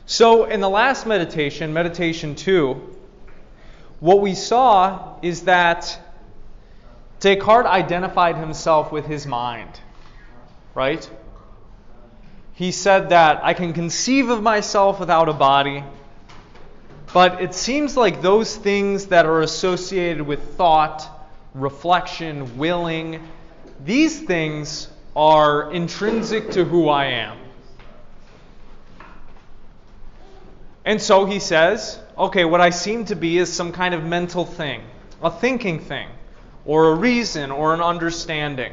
So in the last meditation, meditation 2, what we saw is that Descartes identified himself with his mind, right? He said that I can conceive of myself without a body, but it seems like those things that are associated with thought, reflection, willing, these things are intrinsic to who I am. And so he says, okay, what I seem to be is some kind of mental thing, a thinking thing, or a reason, or an understanding.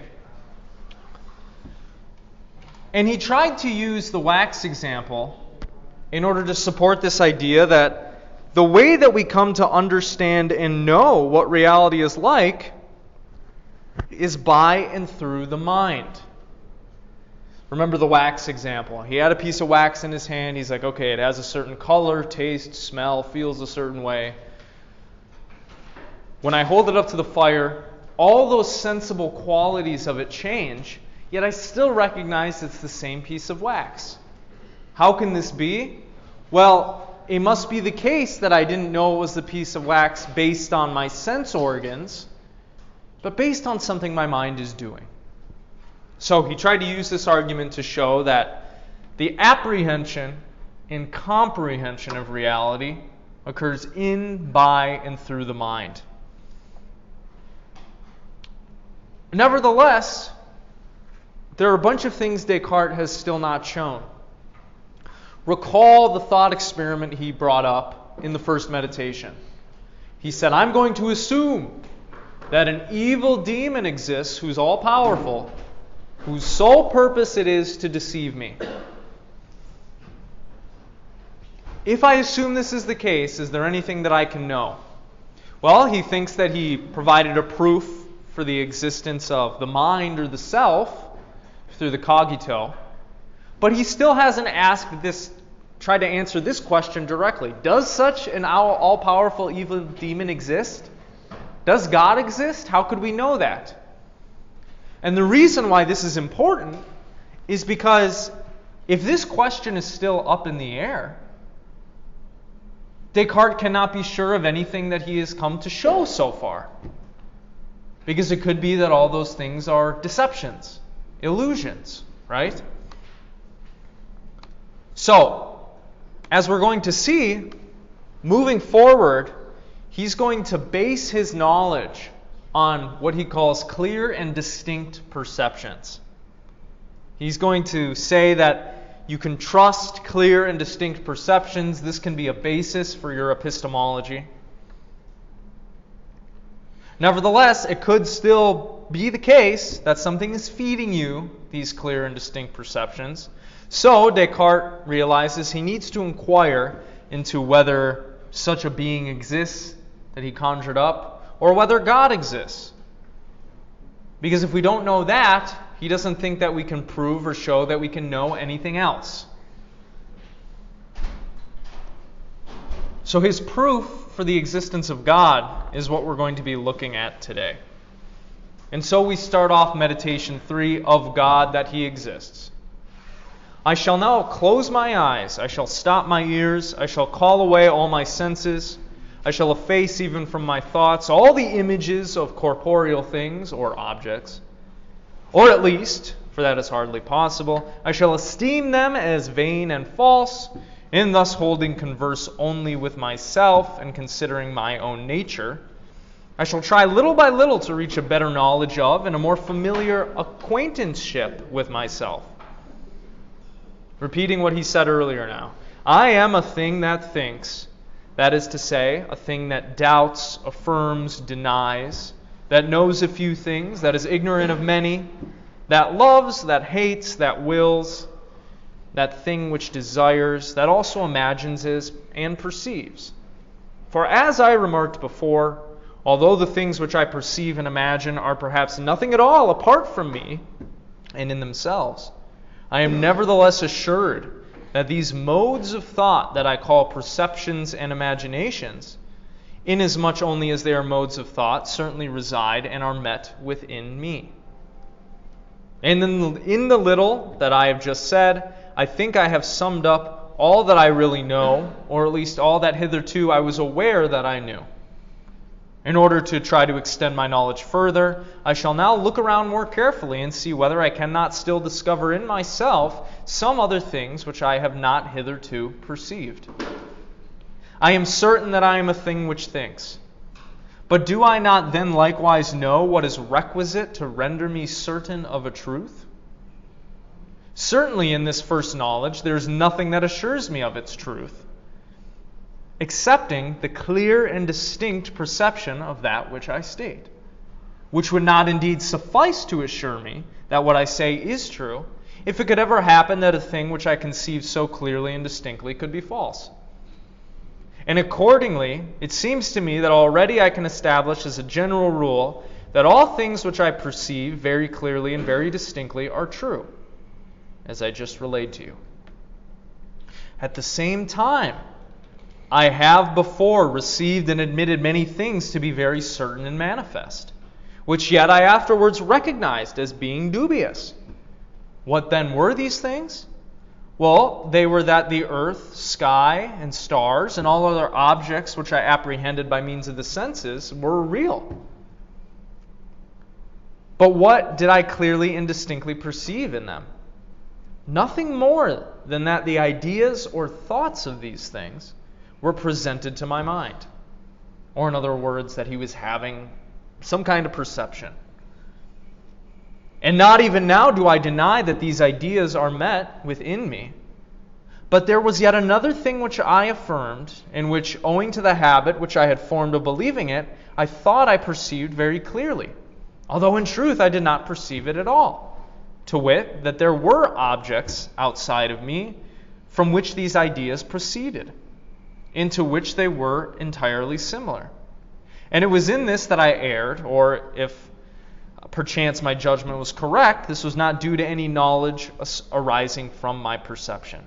And he tried to use the wax example in order to support this idea that the way that we come to understand and know what reality is like is by and through the mind. Remember the wax example. He had a piece of wax in his hand. He's like, okay, it has a certain color, taste, smell, feels a certain way. When I hold it up to the fire, all those sensible qualities of it change, yet I still recognize it's the same piece of wax. How can this be? Well, it must be the case that I didn't know it was the piece of wax based on my sense organs, but based on something my mind is doing. So he tried to use this argument to show that the apprehension and comprehension of reality occurs in, by, and through the mind. Nevertheless, there are a bunch of things Descartes has still not shown. Recall the thought experiment he brought up in the first meditation. He said, I'm going to assume that an evil demon exists who's all-powerful, whose sole purpose it is to deceive me. If I assume this is the case, is there anything that I can know? Well, he thinks that he provided a proof for the existence of the mind or the self through the cogito, but he still hasn't tried to answer this question directly. Does such an all-powerful evil demon exist? Does God exist? How could we know that? And the reason why this is important is because if this question is still up in the air, Descartes cannot be sure of anything that he has come to show so far. Because it could be that all those things are deceptions, illusions, right? So, as we're going to see, moving forward, he's going to base his knowledge on what he calls clear and distinct perceptions. He's going to say that you can trust clear and distinct perceptions. This can be a basis for your epistemology. Nevertheless, it could still be the case that something is feeding you these clear and distinct perceptions. So Descartes realizes he needs to inquire into whether such a being exists that he conjured up, or whether God exists. Because if we don't know that, he doesn't think that we can prove or show that we can know anything else. So his proof for the existence of God is what we're going to be looking at today. And so we start off meditation 3 of God, that he exists. I shall now close my eyes, I shall stop my ears, I shall call away all my senses, I shall efface even from my thoughts all the images of corporeal things or objects, or at least, for that is hardly possible, I shall esteem them as vain and false, in thus holding converse only with myself and considering my own nature. I shall try little by little to reach a better knowledge of and a more familiar acquaintanceship with myself. Repeating what he said earlier now. I am a thing that thinks. That is to say, a thing that doubts, affirms, denies, that knows a few things, that is ignorant of many, that loves, that hates, that wills, that thing which desires, that also imagines is and perceives. For as I remarked before, although the things which I perceive and imagine are perhaps nothing at all apart from me and in themselves, I am nevertheless assured that these modes of thought that I call perceptions and imaginations, inasmuch only as they are modes of thought, certainly reside and are met within me. And in the little that I have just said, I think I have summed up all that I really know, or at least all that hitherto I was aware that I knew. In order to try to extend my knowledge further, I shall now look around more carefully and see whether I cannot still discover in myself some other things which I have not hitherto perceived. I am certain that I am a thing which thinks. But do I not then likewise know what is requisite to render me certain of a truth? Certainly in this first knowledge there is nothing that assures me of its truth, excepting the clear and distinct perception of that which I state, which would not indeed suffice to assure me that what I say is true, if it could ever happen that a thing which I conceive so clearly and distinctly could be false. And accordingly, it seems to me that already I can establish as a general rule that all things which I perceive very clearly and very distinctly are true, as I just relayed to you. At the same time, I have before received and admitted many things to be very certain and manifest, which yet I afterwards recognized as being dubious. What then were these things? Well, they were that the earth, sky, and stars, and all other objects which I apprehended by means of the senses were real. But what did I clearly and distinctly perceive in them? Nothing more than that the ideas or thoughts of these things were presented to my mind. Or in other words, that he was having some kind of perception. And not even now do I deny that these ideas are met within me. But there was yet another thing which I affirmed, in which, owing to the habit which I had formed of believing it, I thought I perceived very clearly, although in truth I did not perceive it at all. To wit, that there were objects outside of me from which these ideas proceeded, into which they were entirely similar. And it was in this that I erred, or if perchance my judgment was correct, this was not due to any knowledge arising from my perception.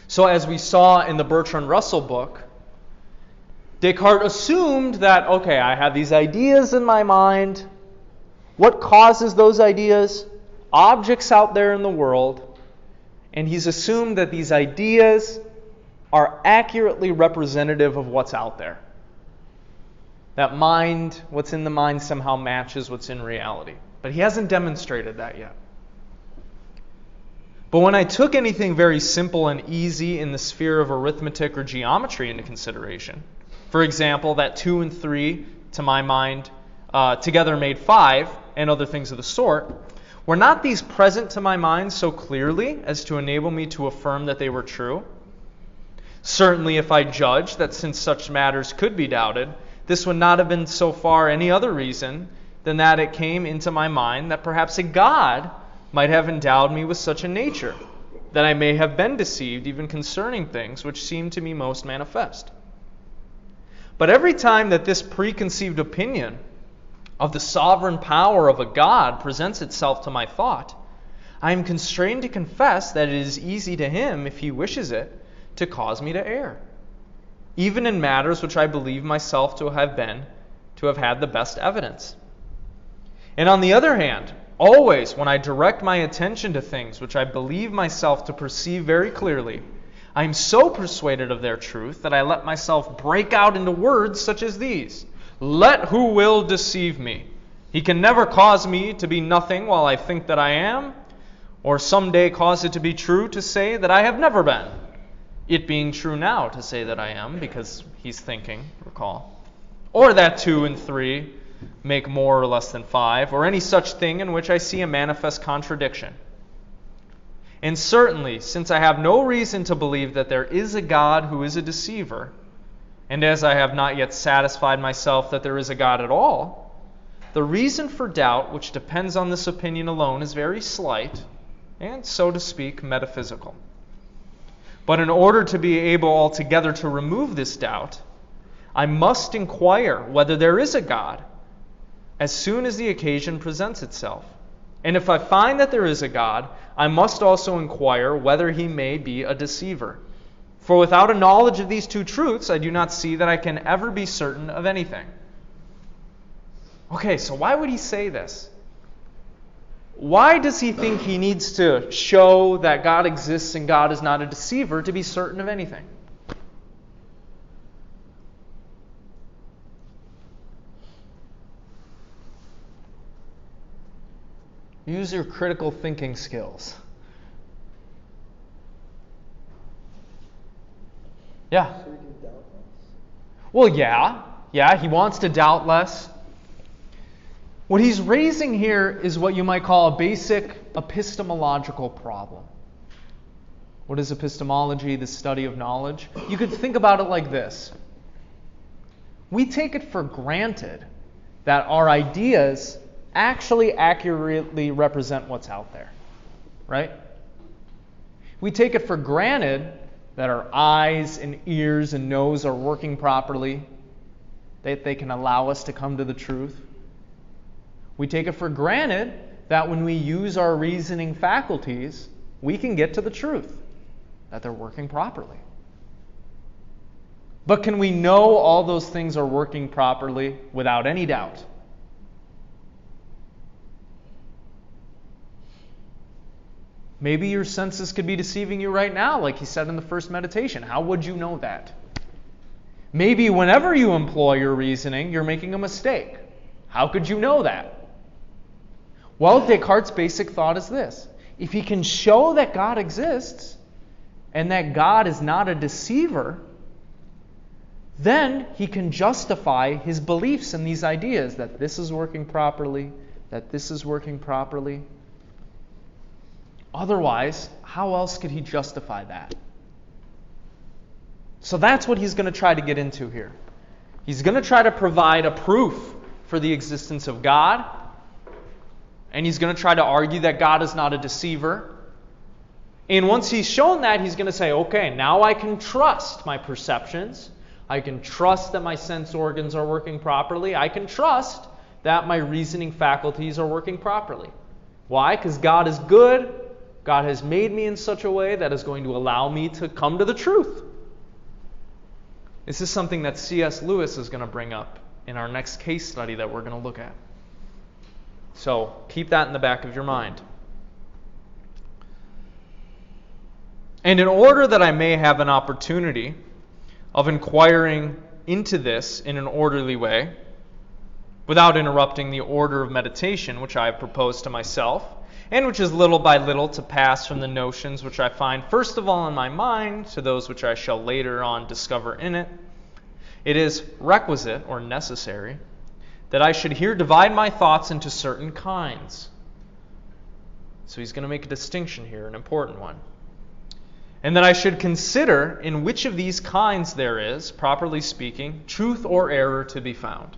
So as we saw in the Bertrand Russell book, Descartes assumed that, okay, I have these ideas in my mind. What causes those ideas? Objects out there in the world. And he's assumed that these ideas are accurately representative of what's out there. That mind, what's in the mind somehow matches what's in reality. But he hasn't demonstrated that yet. But when I took anything very simple and easy in the sphere of arithmetic or geometry into consideration, for example, that 2 and 3, to my mind, together made 5, and other things of the sort, were not these present to my mind so clearly as to enable me to affirm that they were true? Certainly, if I judged that since such matters could be doubted, this would not have been so far any other reason than that it came into my mind that perhaps a God might have endowed me with such a nature, that I may have been deceived even concerning things which seemed to me most manifest. But every time that this preconceived opinion of the sovereign power of a God presents itself to my thought, I am constrained to confess that it is easy to him, if he wishes it, to cause me to err, even in matters which I believe myself to have had the best evidence. And on the other hand, always when I direct my attention to things which I believe myself to perceive very clearly, I am so persuaded of their truth that I let myself break out into words such as these: "Let who will deceive me. He can never cause me to be nothing while I think that I am, or someday cause it to be true to say that I have never been. It being true now to say that I am, because he's thinking, recall. Or that 2 and 3 make more or less than 5, or any such thing in which I see a manifest contradiction. And certainly, since I have no reason to believe that there is a God who is a deceiver, and as I have not yet satisfied myself that there is a God at all, the reason for doubt which depends on this opinion alone is very slight, and, so to speak, metaphysical. But in order to be able altogether to remove this doubt, I must inquire whether there is a God as soon as the occasion presents itself. And if I find that there is a God, I must also inquire whether he may be a deceiver. For without a knowledge of these two truths, I do not see that I can ever be certain of anything." Okay, so why would he say this? Why does he think he needs to show that God exists and God is not a deceiver to be certain of anything? Use your critical thinking skills. Yeah. So we can doubt less. Well, yeah, he wants to doubt less. What he's raising here is what you might call a basic epistemological problem. What is epistemology? The study of knowledge. You could think about it like this. We take it for granted that our ideas actually accurately represent what's out there, right? We take it for granted that our eyes and ears and nose are working properly, that they can allow us to come to the truth. We take it for granted that when we use our reasoning faculties, we can get to the truth, that they're working properly. But can we know all those things are working properly without any doubt? Maybe your senses could be deceiving you right now, like he said in the first meditation. How would you know that? Maybe whenever you employ your reasoning, you're making a mistake. How could you know that? Well, Descartes' basic thought is this. If he can show that God exists and that God is not a deceiver, then he can justify his beliefs in these ideas that this is working properly, that this is working properly. Otherwise, how else could he justify that? So that's what he's going to try to get into here. He's going to try to provide a proof for the existence of God, and he's going to try to argue that God is not a deceiver. And once he's shown that, he's going to say, okay, now I can trust my perceptions. I can trust that my sense organs are working properly. I can trust that my reasoning faculties are working properly. Why? Because God is good. God has made me in such a way that is going to allow me to come to the truth. This is something that C.S. Lewis is going to bring up in our next case study that we're going to look at. So keep that in the back of your mind. And in order that I may have an opportunity of inquiring into this in an orderly way, without interrupting the order of meditation which I have proposed to myself, and which is little by little to pass from the notions which I find first of all in my mind to those which I shall later on discover in it, it is requisite or necessary that I should here divide my thoughts into certain kinds. So he's going to make a distinction here, an important one. And that I should consider in which of these kinds there is, properly speaking, truth or error to be found.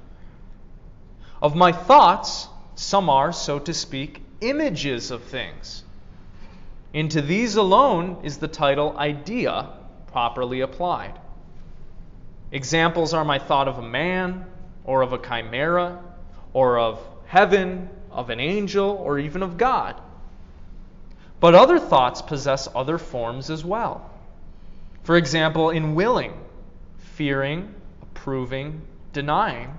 Of my thoughts, some are, so to speak, images of things. Into these alone is the title idea properly applied. Examples are my thought of a man, or of a chimera, or of heaven, of an angel, or even of God. But other thoughts possess other forms as well. For example, in willing, fearing, approving, denying,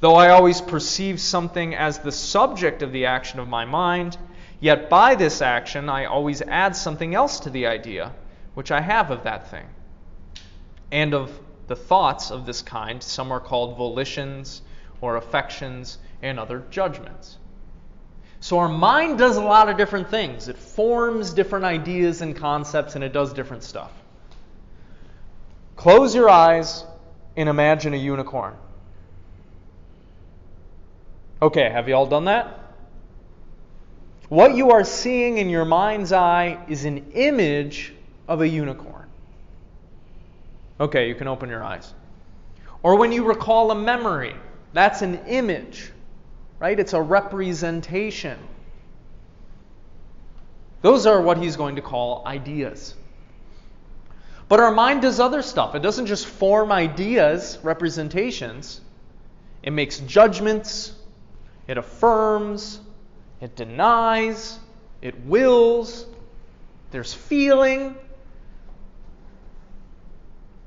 though I always perceive something as the subject of the action of my mind, yet by this action I always add something else to the idea, which I have of that thing. And of the thoughts of this kind, some are called volitions or affections and other judgments. So our mind does a lot of different things. It forms different ideas and concepts, and it does different stuff. Close your eyes and imagine a unicorn. Okay, have you all done that? What you are seeing in your mind's eye is an image of a unicorn. Okay, you can open your eyes. Or when you recall a memory, that's an image, right? It's a representation. Those are what he's going to call ideas. But our mind does other stuff. It doesn't just form ideas, representations. It makes judgments. It affirms. It denies. It wills. There's feeling.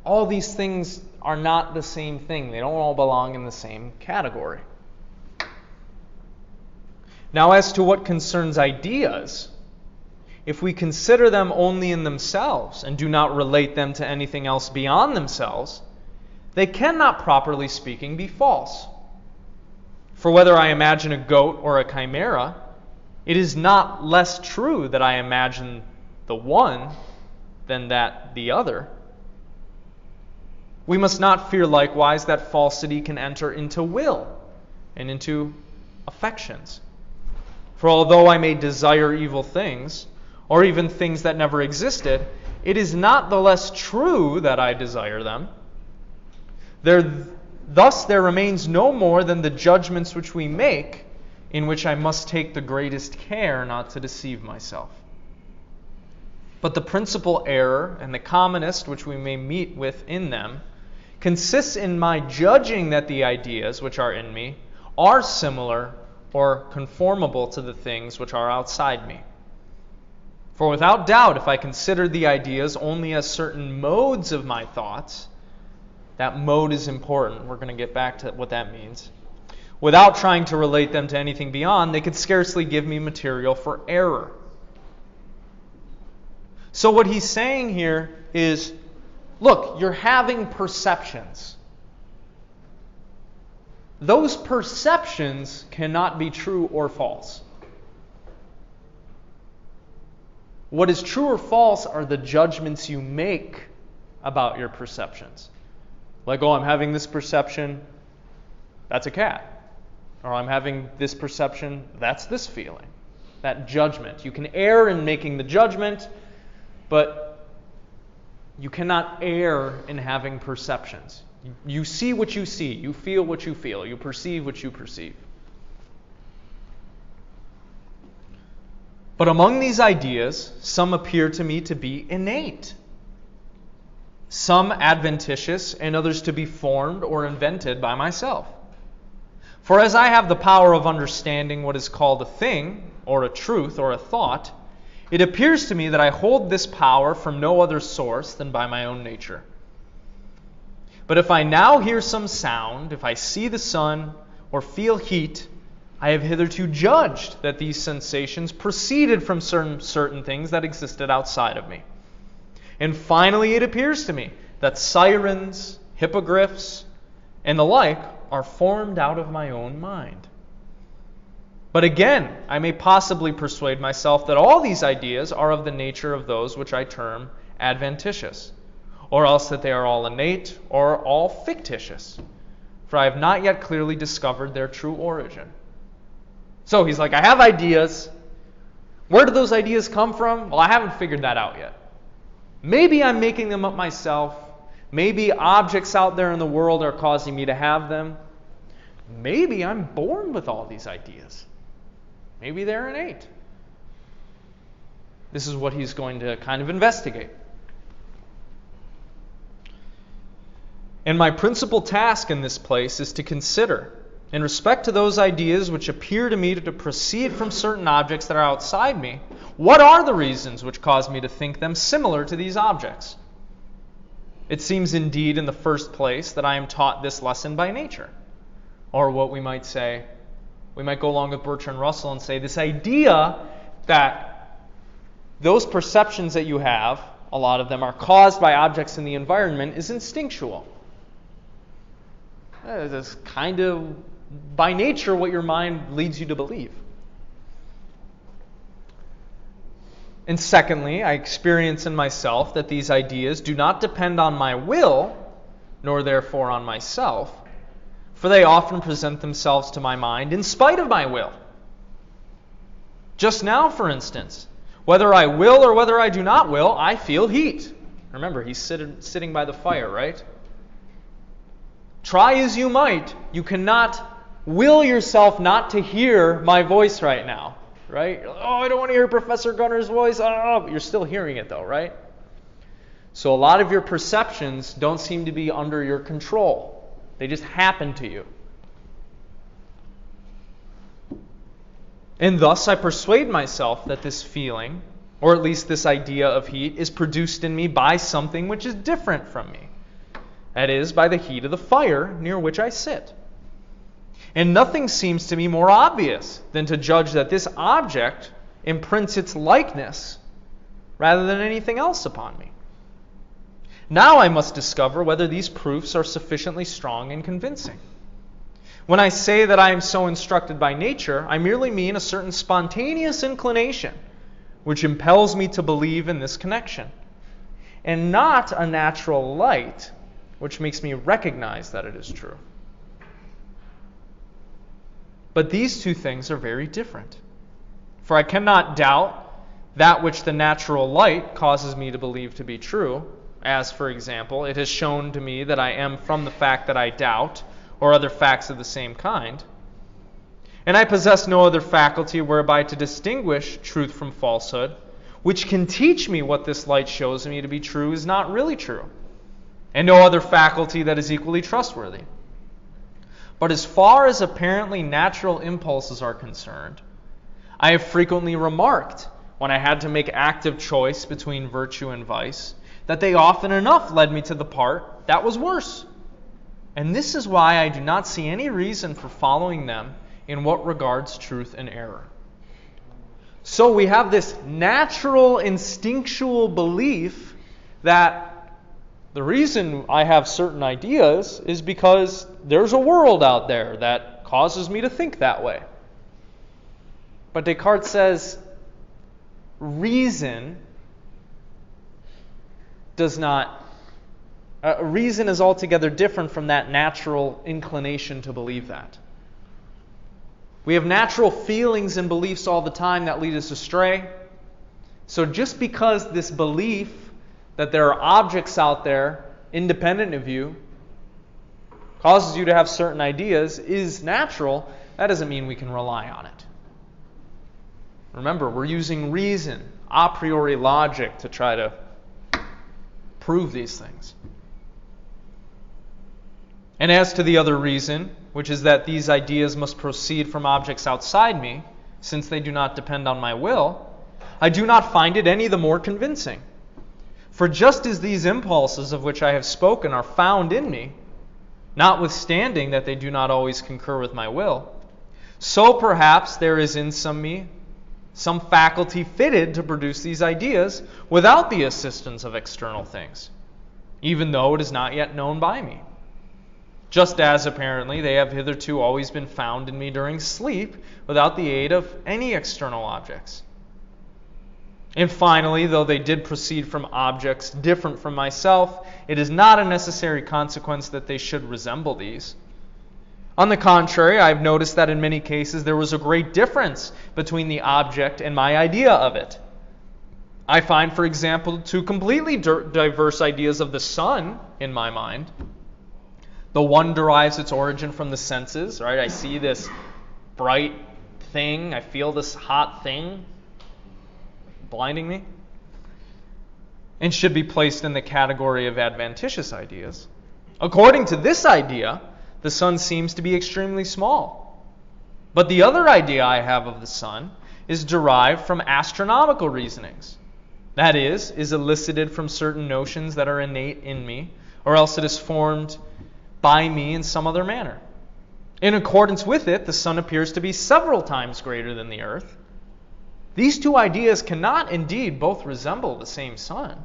All these things are not the same thing. They don't all belong in the same category. Now, as to what concerns ideas, if we consider them only in themselves and do not relate them to anything else beyond themselves, they cannot, properly speaking, be false. For whether I imagine a goat or a chimera, it is not less true that I imagine the one than that the other. We must not fear likewise that falsity can enter into will and into affections. For although I may desire evil things, or even things that never existed, it is not the less true that I desire them. Thus there remains no more than the judgments which we make, in which I must take the greatest care not to deceive myself. But the principal error, and the commonest which we may meet with in them, consists in my judging that the ideas which are in me are similar or conformable to the things which are outside me. For without doubt, if I consider the ideas only as certain modes of my thoughts, that mode is important. We're going to get back to what that means. Without trying to relate them to anything beyond, they could scarcely give me material for error. So what he's saying here is, look, you're having perceptions. Those perceptions cannot be true or false. What is true or false are the judgments you make about your perceptions. Like, oh, I'm having this perception, that's a cat. Or I'm having this perception, that's this feeling. That judgment. You can err in making the judgment, but you cannot err in having perceptions. You see what you see. You feel what you feel. You perceive what you perceive. But among these ideas, some appear to me to be innate, some adventitious, and others to be formed or invented by myself. For as I have the power of understanding what is called a thing, or a truth, or a thought, it appears to me that I hold this power from no other source than by my own nature. But if I now hear some sound, if I see the sun, or feel heat, I have hitherto judged that these sensations proceeded from certain things that existed outside of me. And finally, it appears to me that sirens, hippogriffs, and the like are formed out of my own mind. But again, I may possibly persuade myself that all these ideas are of the nature of those which I term adventitious, or else that they are all innate or all fictitious, for I have not yet clearly discovered their true origin. So he's like, I have ideas. Where do those ideas come from? Well, I haven't figured that out yet. Maybe I'm making them up myself. Maybe objects out there in the world are causing me to have them. Maybe I'm born with all these ideas. Maybe they're innate. This is what he's going to kind of investigate. And my principal task in this place is to consider, in respect to those ideas which appear to me to proceed from certain objects that are outside me, what are the reasons which cause me to think them similar to these objects? It seems indeed in the first place that I am taught this lesson by nature. Or what we might say, we might go along with Bertrand Russell and say this idea that those perceptions that you have, a lot of them are caused by objects in the environment, is instinctual. That's kind of by nature what your mind leads you to believe. And secondly, I experience in myself that these ideas do not depend on my will, nor therefore on myself, for they often present themselves to my mind in spite of my will. Just now, for instance, whether I will or whether I do not will, I feel heat. Remember, he's sitting by the fire, right? Try as you might, you cannot will yourself not to hear my voice right now, right? Oh, I don't want to hear Professor Gunner's voice. Oh, but you're still hearing it though, right? So a lot of your perceptions don't seem to be under your control. They just happen to you. And thus I persuade myself that this feeling, or at least this idea of heat, is produced in me by something which is different from me. That is, by the heat of the fire near which I sit. And nothing seems to me more obvious than to judge that this object imprints its likeness rather than anything else upon me. Now I must discover whether these proofs are sufficiently strong and convincing. When I say that I am so instructed by nature, I merely mean a certain spontaneous inclination which impels me to believe in this connection, and not a natural light which makes me recognize that it is true. But these two things are very different. For I cannot doubt that which the natural light causes me to believe to be true, as, for example, it has shown to me that I am from the fact that I doubt, or other facts of the same kind. And I possess no other faculty whereby to distinguish truth from falsehood, which can teach me what this light shows me to be true is not really true, and no other faculty that is equally trustworthy. But as far as apparently natural impulses are concerned, I have frequently remarked, when I had to make active choice between virtue and vice, that they often enough led me to the part that was worse. And this is why I do not see any reason for following them in what regards truth and error. So we have this natural, instinctual belief that the reason I have certain ideas is because there's a world out there that causes me to think that way. But Descartes says reason reason is altogether different from that natural inclination to believe that. We have natural feelings and beliefs all the time that lead us astray. So just because this belief that there are objects out there independent of you causes you to have certain ideas is natural, that doesn't mean we can rely on it. Remember, we're using reason, a priori logic, to try to prove these things. And as to the other reason, which is that these ideas must proceed from objects outside me, since they do not depend on my will, I do not find it any the more convincing. For just as these impulses of which I have spoken are found in me, notwithstanding that they do not always concur with my will, so perhaps there is in some faculty fitted to produce these ideas without the assistance of external things, even though it is not yet known by me. Just as, apparently, they have hitherto always been found in me during sleep without the aid of any external objects. And finally, though they did proceed from objects different from myself, it is not a necessary consequence that they should resemble these. On the contrary, I have noticed that in many cases there was a great difference between the object and my idea of it. I find, for example, two completely diverse ideas of the sun in my mind. The one derives its origin from the senses, right? I see this bright thing, I feel this hot thing blinding me, and should be placed in the category of adventitious ideas. According to this idea, the sun seems to be extremely small. But the other idea I have of the sun is derived from astronomical reasonings. That is elicited from certain notions that are innate in me, or else it is formed by me in some other manner. In accordance with it, the sun appears to be several times greater than the earth. These two ideas cannot indeed both resemble the same sun.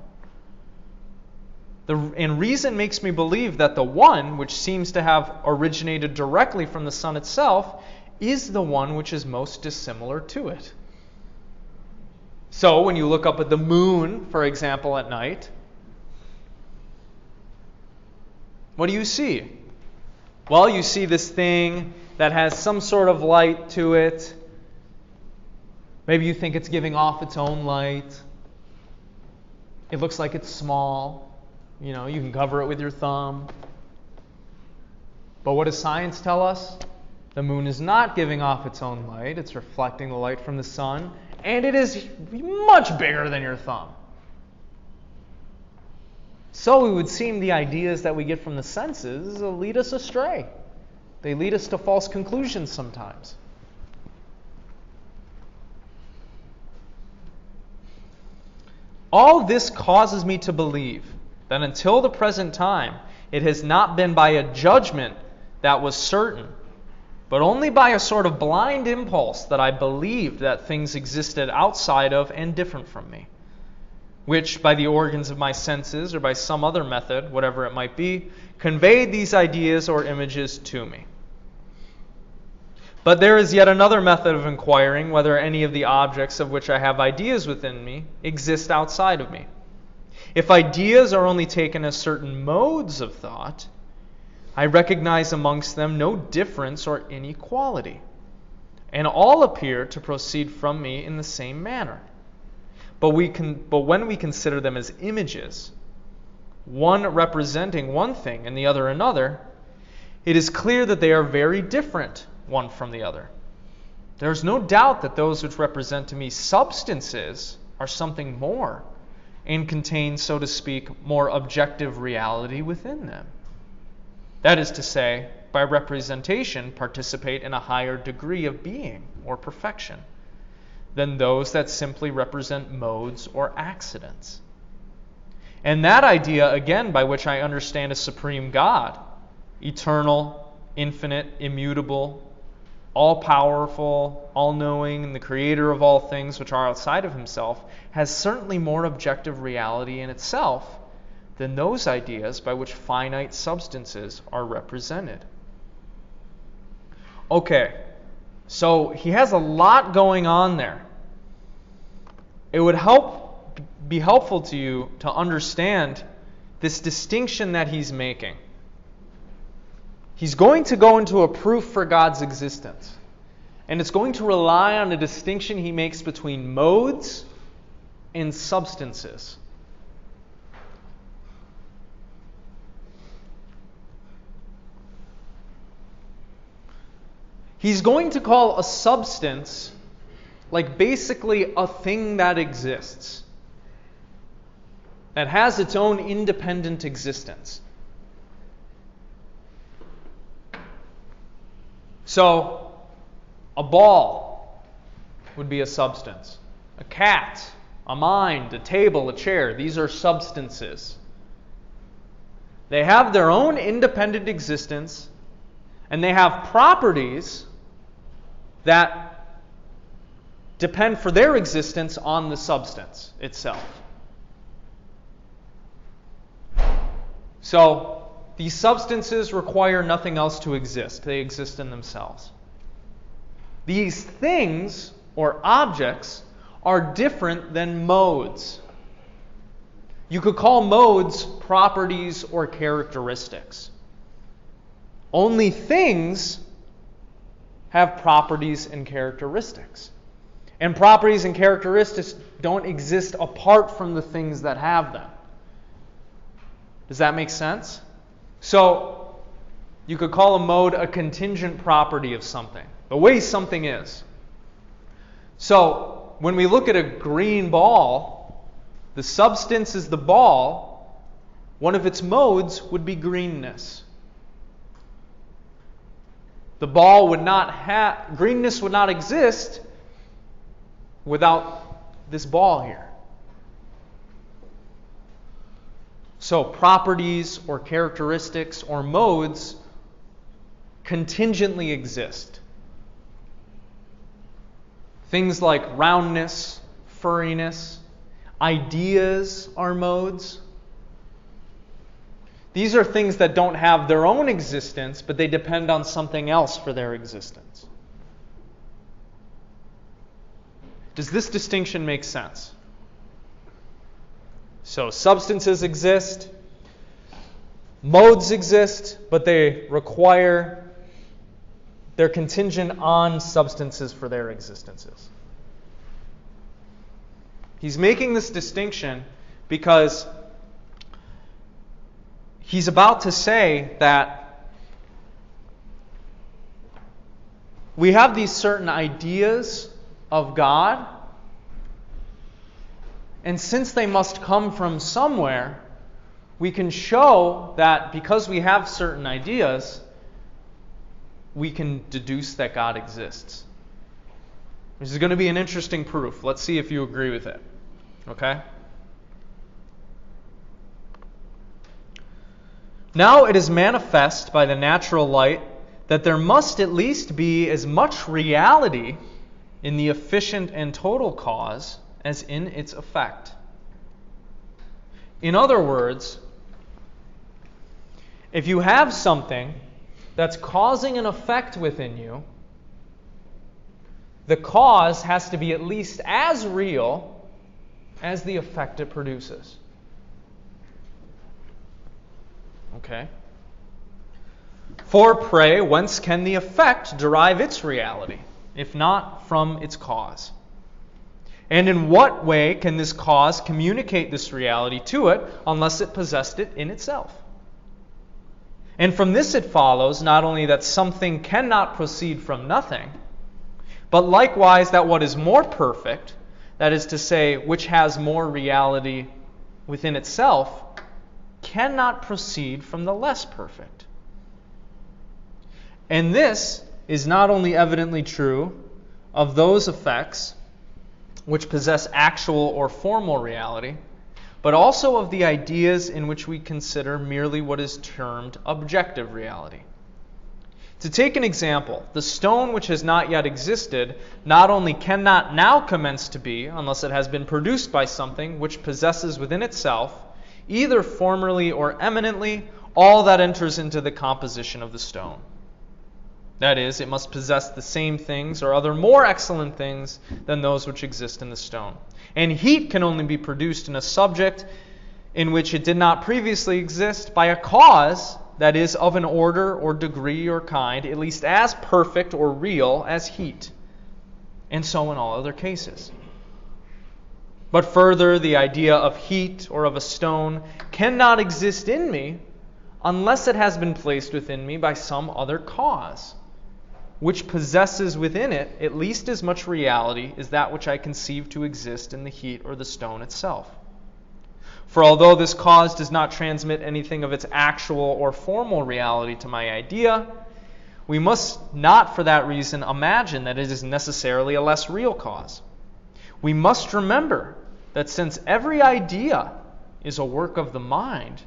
And reason makes me believe that the one, which seems to have originated directly from the sun itself, is the one which is most dissimilar to it. So when you look up at the moon, for example, at night, what do you see? Well, you see this thing that has some sort of light to it. Maybe you think it's giving off its own light. It looks like it's small. You can cover it with your thumb. But what does science tell us? The moon is not giving off its own light. It's reflecting the light from the sun. And it is much bigger than your thumb. So it would seem the ideas that we get from the senses lead us astray. They lead us to false conclusions sometimes. All this causes me to believe that until the present time, it has not been by a judgment that was certain, but only by a sort of blind impulse that I believed that things existed outside of and different from me, which, by the organs of my senses or by some other method, whatever it might be, conveyed these ideas or images to me. But there is yet another method of inquiring whether any of the objects of which I have ideas within me exist outside of me. If ideas are only taken as certain modes of thought, I recognize amongst them no difference or inequality, and all appear to proceed from me in the same manner. But when we consider them as images, one representing one thing and the other another, it is clear that they are very different one from the other. There is no doubt that those which represent to me substances are something more and contain, so to speak, more objective reality within them. That is to say, by representation, participate in a higher degree of being or perfection than those that simply represent modes or accidents. And that idea, again, by which I understand a supreme God, eternal, infinite, immutable, all-powerful, all-knowing, and the creator of all things which are outside of himself, has certainly more objective reality in itself than those ideas by which finite substances are represented. Okay, so he has a lot going on there. It would be helpful to you to understand this distinction that he's making. He's going to go into a proof for God's existence. And it's going to rely on a distinction he makes between modes and substances. He's going to call a substance like basically a thing that exists, that has its own independent existence. So, a ball would be a substance. A cat, a mind, a table, a chair, these are substances. They have their own independent existence, and they have properties that depend for their existence on the substance itself. So, these substances require nothing else to exist. They exist in themselves. These things, or objects, are different than modes. You could call modes properties or characteristics. Only things have properties and characteristics. And properties and characteristics don't exist apart from the things that have them. Does that make sense? So, you could call a mode a contingent property of something, the way something is. So, when we look at a green ball, the substance is the ball. One of its modes would be greenness. The ball would not have, greenness would not exist without this ball here. So properties or characteristics or modes contingently exist. Things like roundness, furriness, ideas are modes. These are things that don't have their own existence, but they depend on something else for their existence. Does this distinction make sense? So substances exist, modes exist, but they're contingent on substances for their existences. He's making this distinction because he's about to say that we have these certain ideas of God, and since they must come from somewhere, we can show that because we have certain ideas, we can deduce that God exists. This is going to be an interesting proof. Let's see if you agree with it. Okay? Now it is manifest by the natural light that there must at least be as much reality in the efficient and total cause as in its effect. In other words, if you have something that's causing an effect within you, the cause has to be at least as real as the effect it produces. Okay? For pray, whence can the effect derive its reality, if not from its cause? And in what way can this cause communicate this reality to it unless it possessed it in itself? And from this it follows not only that something cannot proceed from nothing, but likewise that what is more perfect, that is to say, which has more reality within itself, cannot proceed from the less perfect. And this is not only evidently true of those effects which possess actual or formal reality, but also of the ideas in which we consider merely what is termed objective reality. To take an example, the stone which has not yet existed not only cannot now commence to be, unless it has been produced by something which possesses within itself, either formerly or eminently, all that enters into the composition of the stone. That is, it must possess the same things or other more excellent things than those which exist in the stone. And heat can only be produced in a subject in which it did not previously exist by a cause that is of an order or degree or kind, at least as perfect or real as heat. And so in all other cases. But further, the idea of heat or of a stone cannot exist in me unless it has been placed within me by some other cause, which possesses within it at least as much reality as that which I conceive to exist in the heat or the stone itself. For although this cause does not transmit anything of its actual or formal reality to my idea, we must not for that reason imagine that it is necessarily a less real cause. We must remember that since every idea is a work of the mind,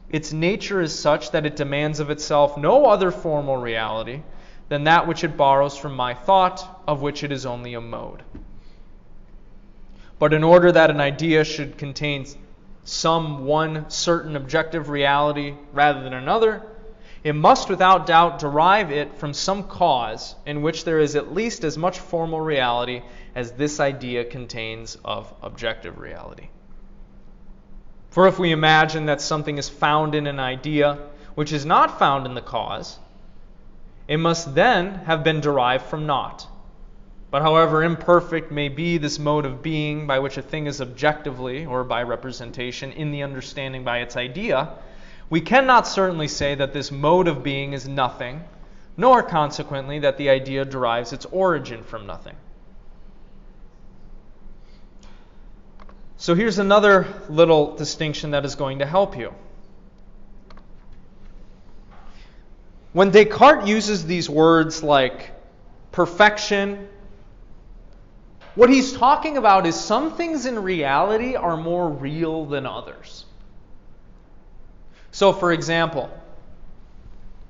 its nature is such that it demands of itself no other formal reality than that which it borrows from my thought, of which it is only a mode. But in order that an idea should contain some one certain objective reality rather than another, it must without doubt derive it from some cause in which there is at least as much formal reality as this idea contains of objective reality. For if we imagine that something is found in an idea which is not found in the cause, it must then have been derived from naught. But however imperfect may be this mode of being by which a thing is objectively, or by representation, in the understanding by its idea, we cannot certainly say that this mode of being is nothing, nor consequently that the idea derives its origin from nothing. So here's another little distinction that is going to help you. When Descartes uses these words like perfection, what he's talking about is some things in reality are more real than others. So, for example,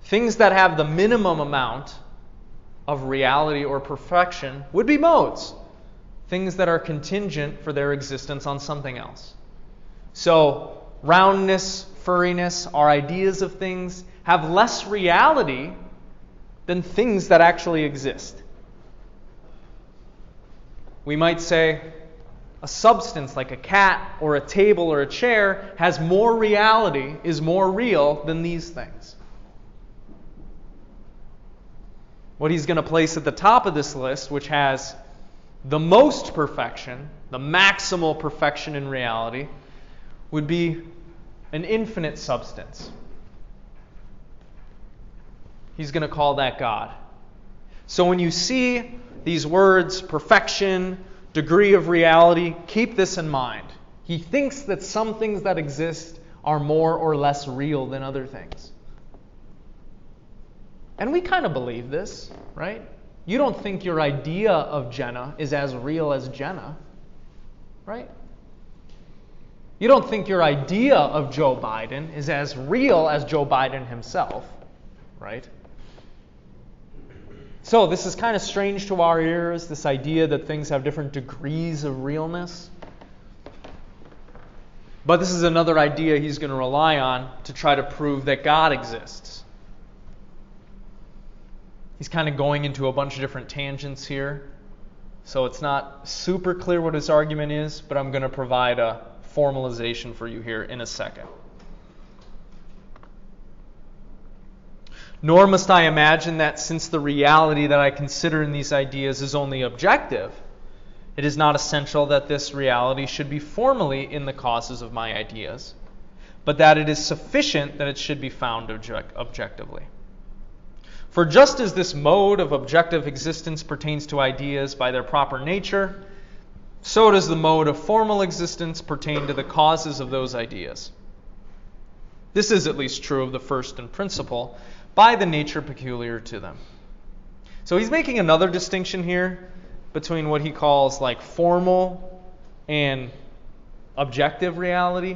things that have the minimum amount of reality or perfection would be modes. Things that are contingent for their existence on something else. So, roundness, furriness, our ideas of things have less reality than things that actually exist. We might say a substance like a cat or a table or a chair has more reality, is more real than these things. What he's going to place at the top of this list, which has the most perfection, the maximal perfection in reality, would be an infinite substance. He's going to call that God. So when you see these words, perfection, degree of reality, keep this in mind. He thinks that some things that exist are more or less real than other things. And we kind of believe this, right? You don't think your idea of Jenna is as real as Jenna, right? You don't think your idea of Joe Biden is as real as Joe Biden himself, right? So this is kind of strange to our ears, this idea that things have different degrees of realness. But this is another idea he's going to rely on to try to prove that God exists. He's kind of going into a bunch of different tangents here. So it's not super clear what his argument is, but I'm going to provide a formalization for you here in a second. Nor must I imagine that since the reality that I consider in these ideas is only objective, it is not essential that this reality should be formally in the causes of my ideas, but that it is sufficient that it should be found objectively. For just as this mode of objective existence pertains to ideas by their proper nature, so does the mode of formal existence pertain to the causes of those ideas. This is at least true of the first in principle, by the nature peculiar to them. So he's making another distinction here between what he calls like formal and objective reality.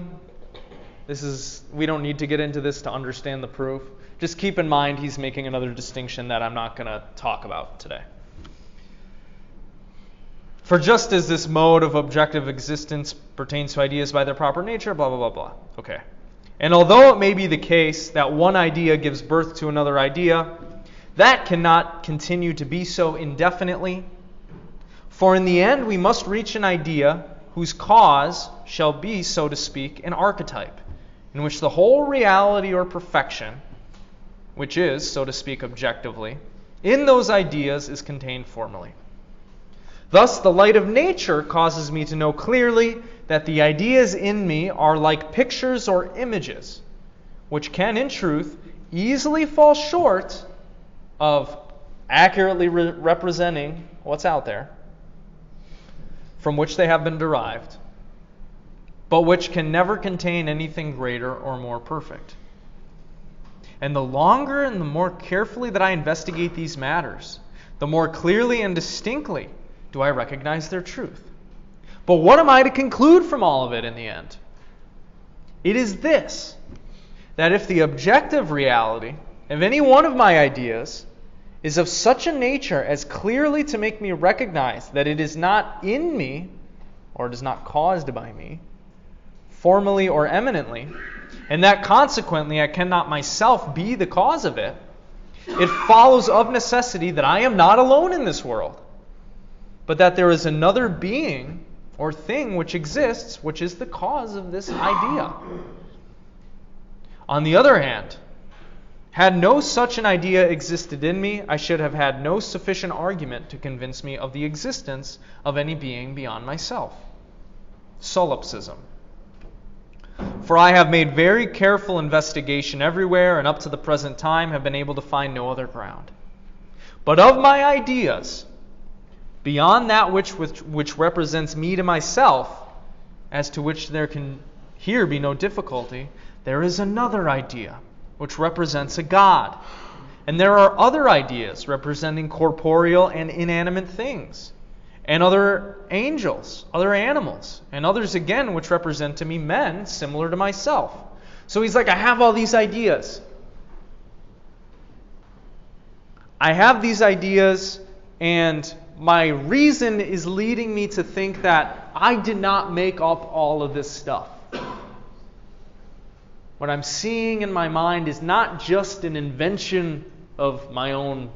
We don't need to get into this to understand the proof. Just keep in mind he's making another distinction that I'm not going to talk about today. For just as this mode of objective existence pertains to ideas by their proper nature, blah, blah, blah, blah. Okay. And although it may be the case that one idea gives birth to another idea, that cannot continue to be so indefinitely. For in the end, we must reach an idea whose cause shall be, so to speak, an archetype, in which the whole reality or perfection, which is, so to speak, objectively, in those ideas is contained formally. Thus, the light of nature causes me to know clearly that the ideas in me are like pictures or images, which can, in truth, easily fall short of accurately representing what's out there, from which they have been derived, but which can never contain anything greater or more perfect. And the longer and the more carefully that I investigate these matters, the more clearly and distinctly do I recognize their truth. But what am I to conclude from all of it in the end? It is this, that if the objective reality of any one of my ideas is of such a nature as clearly to make me recognize that it is not in me, or it is not caused by me, formally or eminently, and that consequently I cannot myself be the cause of it, it follows of necessity that I am not alone in this world, but that there is another being or thing which exists, which is the cause of this idea. On the other hand, had no such an idea existed in me, I should have had no sufficient argument to convince me of the existence of any being beyond myself. Solipsism. For I have made very careful investigation everywhere, and up to the present time have been able to find no other ground. But of my ideas, beyond that which represents me to myself, as to which there can here be no difficulty, there is another idea, which represents a God. And there are other ideas representing corporeal and inanimate things, and other angels, other animals, and others again which represent to me men similar to myself. So he's like, I have all these ideas. I have these ideas, and my reason is leading me to think that I did not make up all of this stuff. What I'm seeing in my mind is not just an invention of my own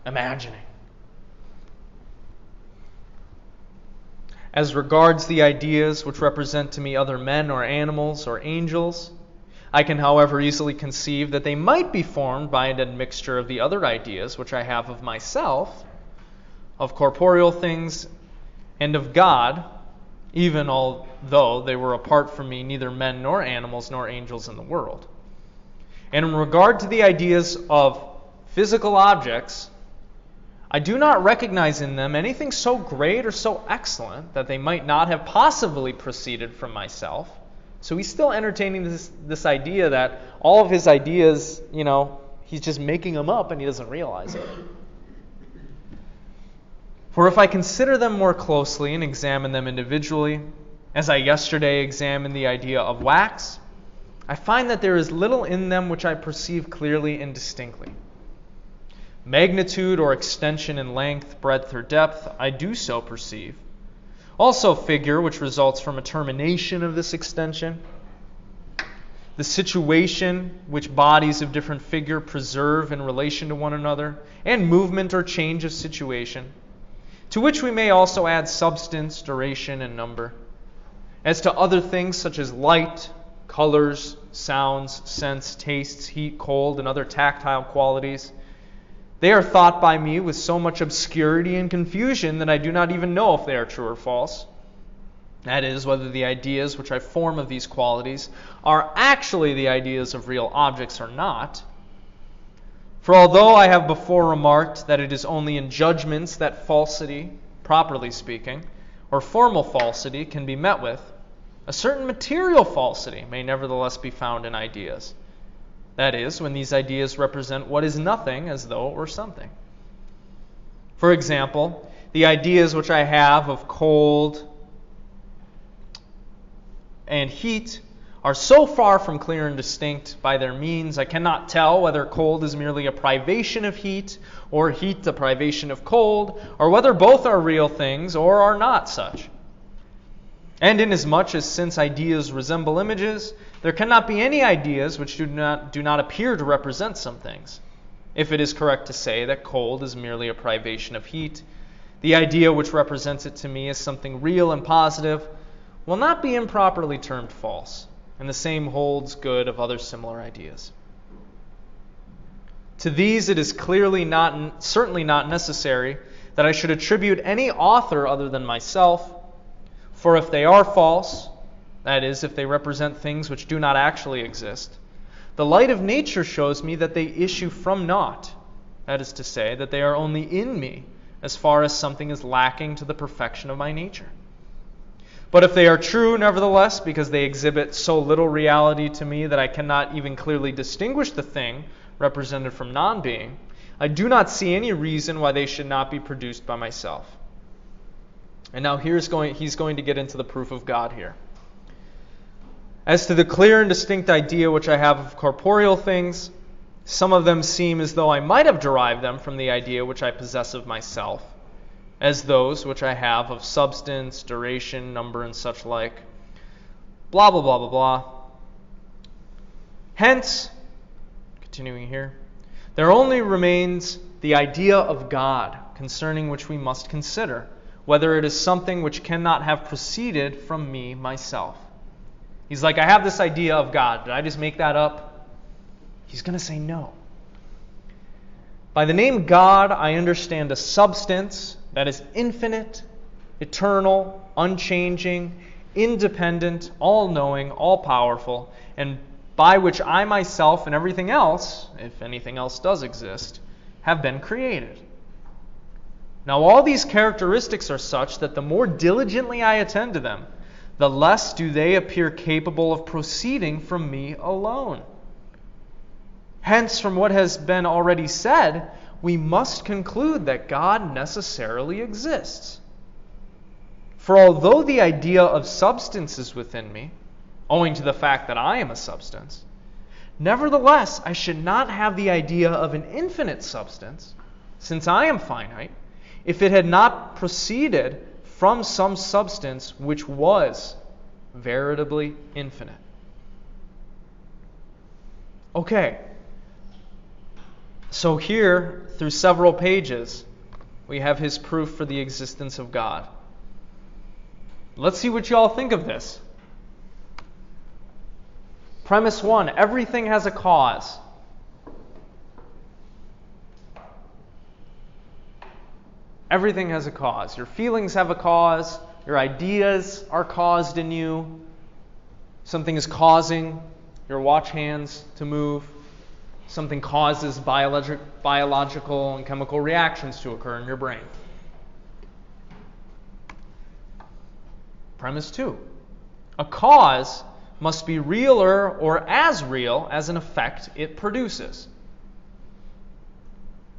imagining. As regards the ideas which represent to me other men or animals or angels, I can, however, easily conceive that they might be formed by an admixture of the other ideas which I have of myself, of corporeal things, and of God, even although they were apart from me, neither men nor animals nor angels in the world. And in regard to the ideas of physical objects, I do not recognize in them anything so great or so excellent that they might not have possibly proceeded from myself. So he's still entertaining this idea that all of his ideas, he's just making them up and he doesn't realize it. For if I consider them more closely and examine them individually, as I yesterday examined the idea of wax, I find that there is little in them which I perceive clearly and distinctly. Magnitude or extension in length, breadth, or depth, I do so perceive. Also figure, which results from a termination of this extension. The situation which bodies of different figure preserve in relation to one another, and movement or change of situation, to which we may also add substance, duration, and number. As to other things such as light, colors, sounds, sense, tastes, heat, cold, and other tactile qualities, they are thought by me with so much obscurity and confusion that I do not even know if they are true or false. That is, whether the ideas which I form of these qualities are actually the ideas of real objects or not. For although I have before remarked that it is only in judgments that falsity, properly speaking, or formal falsity can be met with, a certain material falsity may nevertheless be found in ideas. That is, when these ideas represent what is nothing as though it were something. For example, the ideas which I have of cold and heat are so far from clear and distinct by their means, I cannot tell whether cold is merely a privation of heat, or heat a privation of cold, or whether both are real things or are not such. And inasmuch as since ideas resemble images, there cannot be any ideas which do not appear to represent some things. If it is correct to say that cold is merely a privation of heat, the idea which represents it to me as something real and positive will not be improperly termed false, and the same holds good of other similar ideas. To these it is certainly not necessary that I should attribute any author other than myself, for if they are false, that is, if they represent things which do not actually exist, the light of nature shows me that they issue from naught, that is to say, that they are only in me as far as something is lacking to the perfection of my nature. But if they are true, nevertheless, because they exhibit so little reality to me that I cannot even clearly distinguish the thing represented from non-being, I do not see any reason why they should not be produced by myself. And now he's going to get into the proof of God here. As to the clear and distinct idea which I have of corporeal things, some of them seem as though I might have derived them from the idea which I possess of myself, as those which I have of substance, duration, number, and such like. Blah, blah, blah, blah, blah. Hence, continuing here, there only remains the idea of God, concerning which we must consider whether it is something which cannot have proceeded from me myself. He's like, I have this idea of God. Did I just make that up? He's going to say no. By the name God, I understand a substance that is infinite, eternal, unchanging, independent, all-knowing, all-powerful, and by which I myself and everything else, if anything else does exist, have been created. Now all these characteristics are such that the more diligently I attend to them, the less do they appear capable of proceeding from me alone. Hence, from what has been already said, we must conclude that God necessarily exists. For although the idea of substance is within me, owing to the fact that I am a substance, nevertheless I should not have the idea of an infinite substance, since I am finite, if it had not proceeded from some substance which was veritably infinite. Okay, so here, through several pages, we have his proof for the existence of God. Let's see what you all think of this. Premise 1, everything has a cause. Everything has a cause. Your feelings have a cause. Your ideas are caused in you. Something is causing your watch hands to move. Something causes biological and chemical reactions to occur in your brain. Premise 2. A cause must be realer or as real as an effect it produces.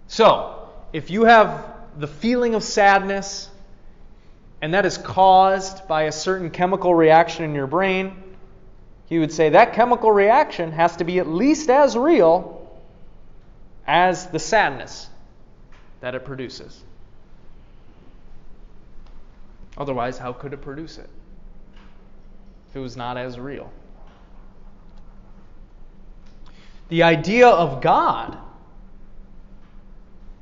So, if you have the feeling of sadness, and that is caused by a certain chemical reaction in your brain, he would say that chemical reaction has to be at least as real as the sadness that it produces. Otherwise, how could it produce it if it was not as real? The idea of God,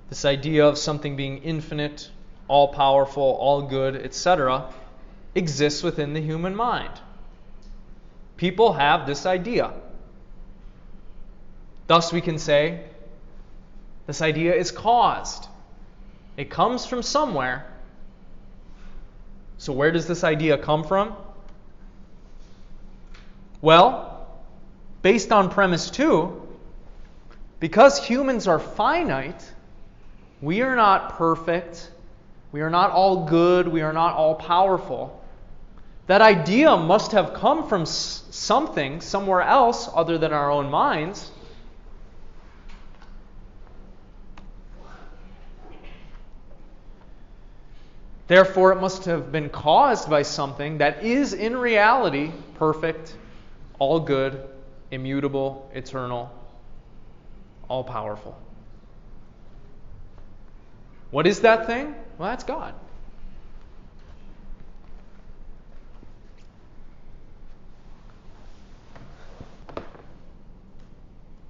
this idea of something being infinite, all-powerful, all-good, etc., exists within the human mind. People have this idea. Thus, we can say this idea is caused. It comes from somewhere. So where does this idea come from? Well, based on premise 2, because humans are finite, we are not perfect, we are not all good, we are not all powerful. That idea must have come from something, somewhere else other than our own minds. Therefore, it must have been caused by something that is in reality perfect, all good, immutable, eternal, all powerful. What is that thing? Well, that's God.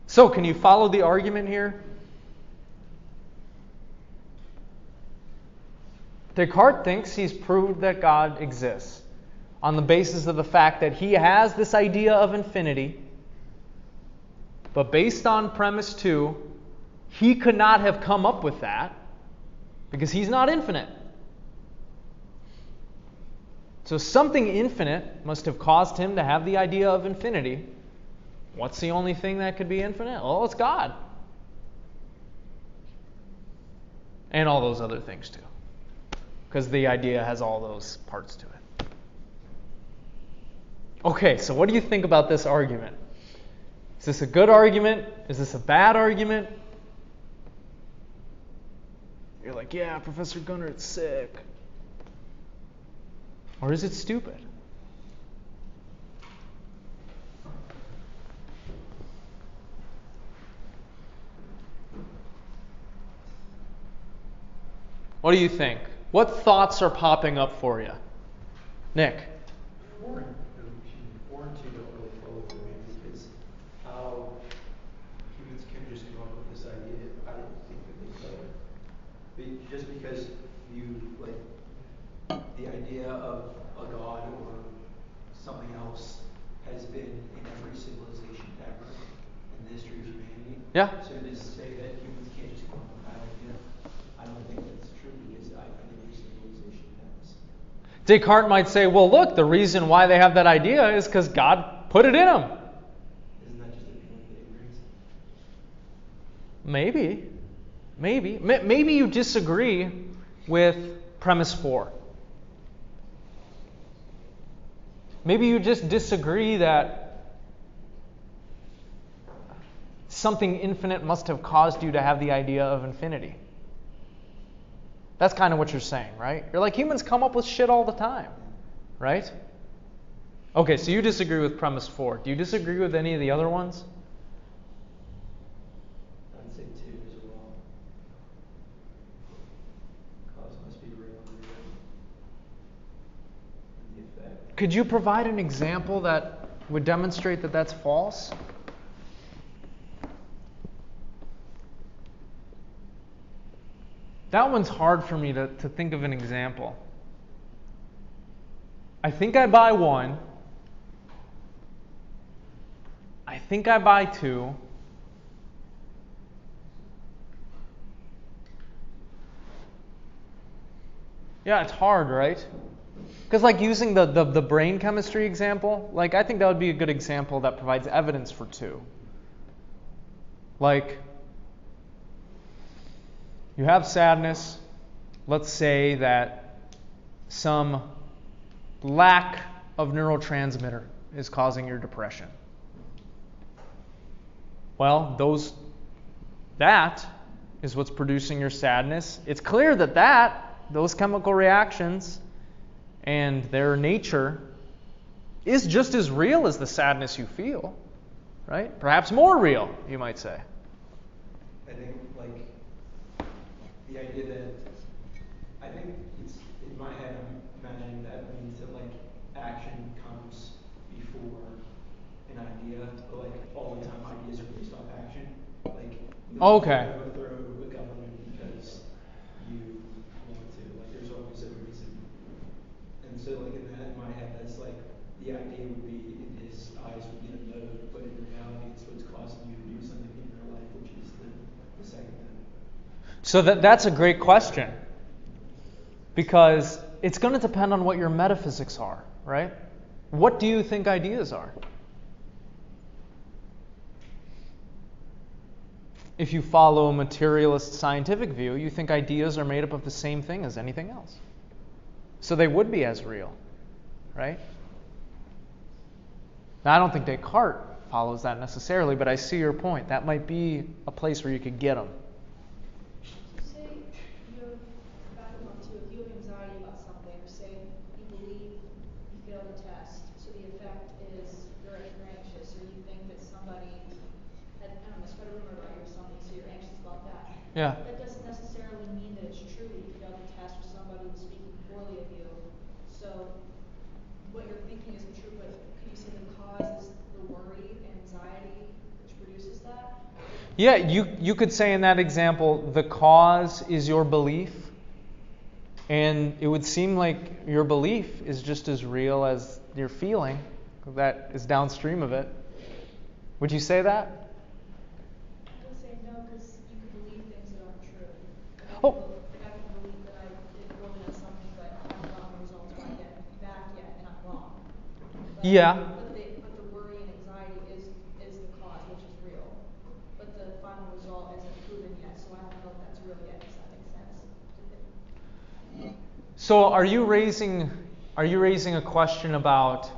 So, can you follow the argument here? Descartes thinks he's proved that God exists on the basis of the fact that he has this idea of infinity, but based on premise 2, he could not have come up with that because he's not infinite. So something infinite must have caused him to have the idea of infinity. What's the only thing that could be infinite? Well, it's God. And all those other things too. Because the idea has all those parts to it. Okay, so what do you think about this argument? Is this a good argument? Is this a bad argument? You're like, yeah, Professor Gunnar, it's sick. Or is it stupid? What do you think? What thoughts are popping up for you? Nick? Foreign to don't really follow the way because how humans can just come up with this idea, I don't think that they could. Just because you, like, the idea of a god or something else has been in every civilization ever in the history of humanity. Yeah. So to say that humans can't just come up with that idea, I don't think that's true because I think every civilization has. Descartes might say, well, look, the reason why they have that idea is because God put it in them. Isn't that just a feeling of ignorance? Maybe you disagree with premise 4. Maybe you just disagree that something infinite must have caused you to have the idea of infinity. That's kind of what you're saying, right? You're like, humans come up with shit all the time, right? Okay, so you disagree with premise 4. Do you disagree with any of the other ones? I'd say 2 as well. Cause must be real and real. And the effect. Could you provide an example that would demonstrate that that's false? That one's hard for me to think of an example. I think I buy 1. I think I buy 2. Yeah, it's hard, right? Because like using the brain chemistry example, like I think that would be a good example that provides evidence for 2. Like, you have sadness. Let's say that some lack of neurotransmitter is causing your depression. Well, that is what's producing your sadness. It's clear that those chemical reactions and their nature is just as real as the sadness you feel, right? Perhaps more real, you might say. I think, like, the idea that I think it's in my head. I'm imagining that means that like action comes before an idea, but like all the time ideas are based off action. Like you don't Okay. overthrow a government because you want to. Like there's always a reason. And so like in my head, that's like the idea would be in his eyes would be the mode, but in reality, it's what's causing you to do something in your life, which is the second thing. So that's a great question. Because it's going to depend on what your metaphysics are, right? What do you think ideas are? If you follow a materialist scientific view, you think ideas are made up of the same thing as anything else. So they would be as real, right? Now, I don't think Descartes follows that necessarily, but I see your point. That might be a place where you could get them. Say you have back them up to if you have anxiety about something, or say you believe you failed a test, so the effect is you're anxious, or you think that somebody had, I don't know, spread a rumor about you or something, so you're anxious about that. Yeah. That doesn't necessarily mean that it's true that you failed a test or somebody was speaking poorly of you. So what you're thinking isn't true, but can you say the cause is the worry and anxiety which produces that? Yeah, you could say in that example, the cause is your belief, and it would seem like your belief is just as real as your feeling that is downstream of it. Would you say that? I would say no, because you could believe things that aren't true. Oh. Like I can believe that I did poorly on something, but I haven't gotten the results back yet, and I'm wrong. But, Yeah. But the worry and anxiety is the cause, which is real. But the final result isn't proven yet, so I don't know if that's real yet. Does that make sense? So are you raising a question about,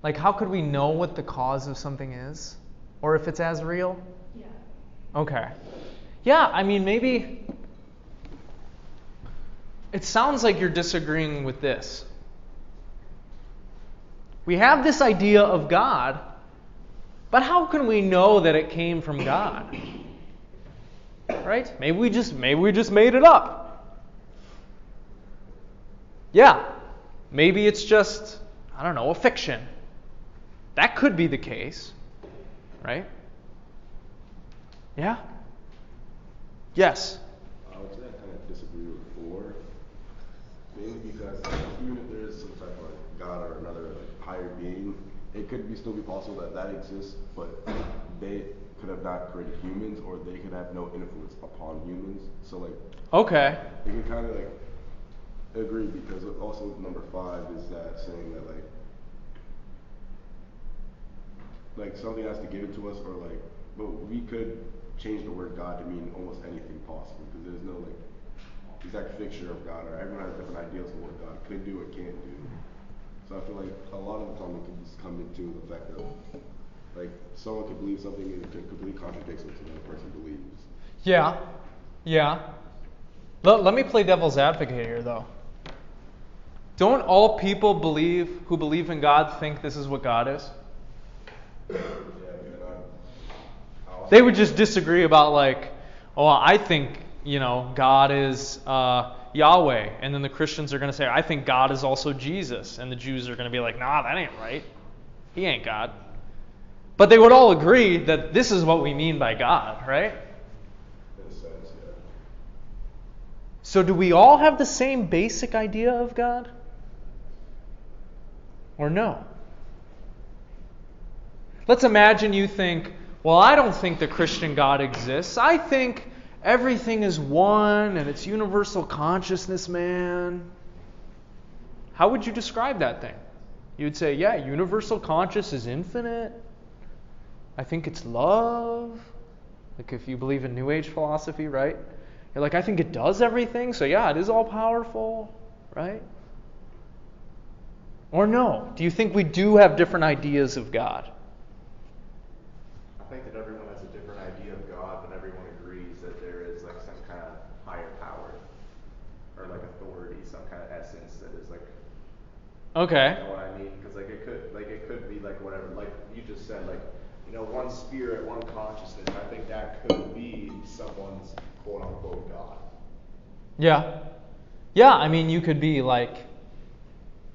like, how could we know what the cause of something is? Or if it's as real? Yeah. Okay. Yeah, I mean, maybe it sounds like you're disagreeing with this. We have this idea of God, but how can we know that it came from God? Right? Maybe we just made it up. Yeah. Maybe it's just, I don't know, a fiction. That could be the case. Right? Yeah? Yes. I would say I kind of disagree with 4, mainly because even if there is some type of like God or another like higher being, it could still be possible that exists, but they could have not created humans, or they could have no influence upon humans. So like, Okay. you can kind of like agree, because also number 5 is that saying that like something has to give it to us, or like, but we could change the word God to mean almost anything possible, because there's no like exact fixture of God, or everyone has different ideas of what God could do or can't do. So I feel like a lot of the time it could just come into the fact of like someone could believe something and it could completely contradict what another person believes. Yeah. Yeah. Let me play devil's advocate here, though. Don't all people who believe in God think this is what God is? Yeah, They would just disagree about like, oh, I think, God is Yahweh. And then the Christians are going to say, I think God is also Jesus. And the Jews are going to be like, nah, that ain't right. He ain't God. But they would all agree that this is what we mean by God, right? in a sense, yeah. So do we all have the same basic idea of God? Or no? Let's imagine you think, well, I don't think the Christian God exists. I think everything is one and it's universal consciousness, man. How would you describe that thing? You'd say, yeah, universal conscious is infinite. I think it's love. Like if you believe in New Age philosophy, right? You're like, I think it does everything, so yeah, it is all powerful, right? Or no? Do you think we do have different ideas of God? I think that everyone has a different idea of God, but everyone agrees that there is like some kind of higher power or like authority, some kind of essence that is like. Okay. You know what I mean? Because like it could be like whatever, like you just said, like one spirit, one consciousness. I think that could be someone's quote unquote God. Yeah. Yeah, I mean, you could be like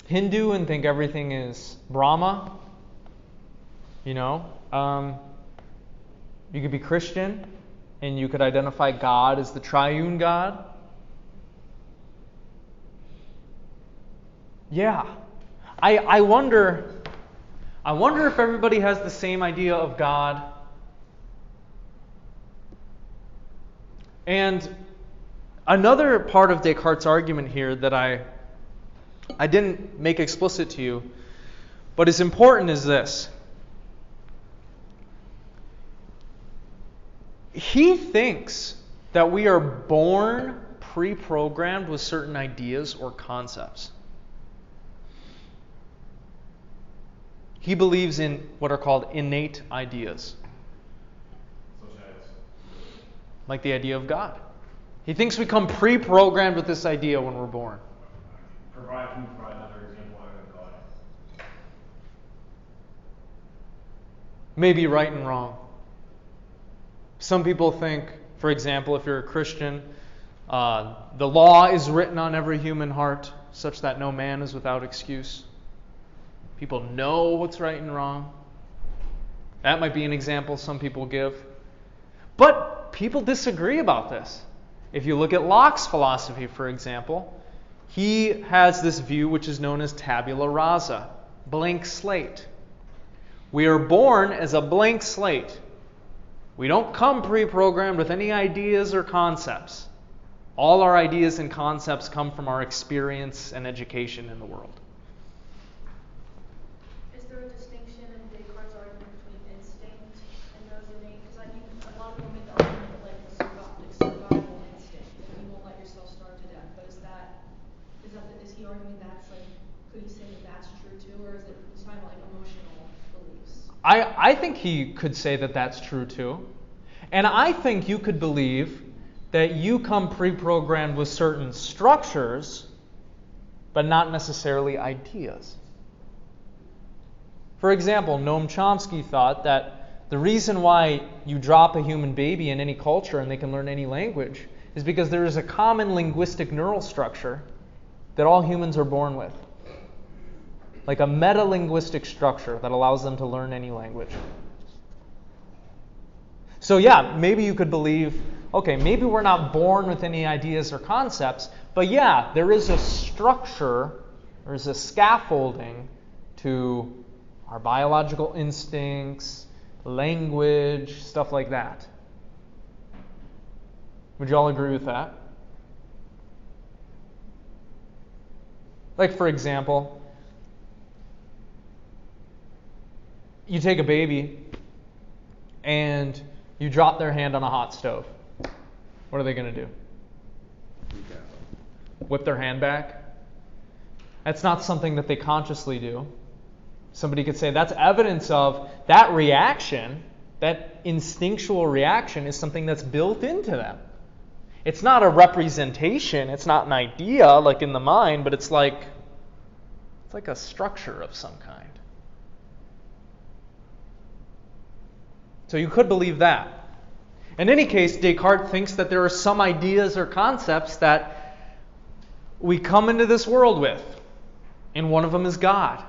Hindu and think everything is Brahma. You know? You could be Christian and you could identify God as the triune God. Yeah. I wonder if everybody has the same idea of God. And another part of Descartes' argument here that I didn't make explicit to you, but is important, is this. He thinks that we are born pre-programmed with certain ideas or concepts. He believes in what are called innate ideas. Like the idea of God. He thinks we come pre-programmed with this idea when we're born. Can you provide another example of God? Maybe right and wrong. Some people think, for example, if you're a Christian, the law is written on every human heart, such that no man is without excuse. People know what's right and wrong. That might be an example some people give. But people disagree about this. If you look at Locke's philosophy, for example, he has this view which is known as tabula rasa, blank slate. We are born as a blank slate. We don't come pre-programmed with any ideas or concepts. All our ideas and concepts come from our experience and education in the world. Is there a distinction in Descartes' argument between instinct and those innate? Because I think a lot of people make the argument like survival instinct, that you won't let yourself starve to death. But is he arguing that's like, could you say that that's true too, or is it talking about like emotional beliefs? I think he could say that that's true too. And I think you could believe that you come pre-programmed with certain structures, but not necessarily ideas. For example, Noam Chomsky thought that the reason why you drop a human baby in any culture and they can learn any language is because there is a common linguistic neural structure that all humans are born with. Like a meta-linguistic structure that allows them to learn any language. So yeah, maybe you could believe, okay, maybe we're not born with any ideas or concepts, but yeah, there is a structure, there's a scaffolding to our biological instincts, language, stuff like that. Would you all agree with that? Like, for example, you take a baby and you drop their hand on a hot stove. What are they going to do? Whip their hand back? That's not something that they consciously do. Somebody could say that's evidence of that reaction, that instinctual reaction is something that's built into them. It's not a representation, it's not an idea like in the mind, but it's like a structure of some kind. So you could believe that. In any case, Descartes thinks that there are some ideas or concepts that we come into this world with, and one of them is God.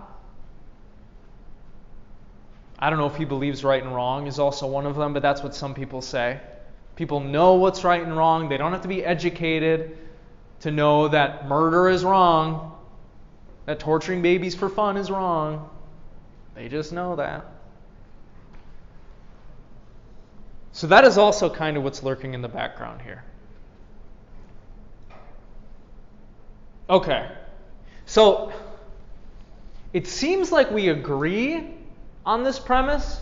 I don't know if he believes right and wrong is also one of them, but that's what some people say. People know what's right and wrong. They don't have to be educated to know that murder is wrong, that torturing babies for fun is wrong. They just know that. So that is also kind of what's lurking in the background here. Okay. So it seems like we agree on this premise,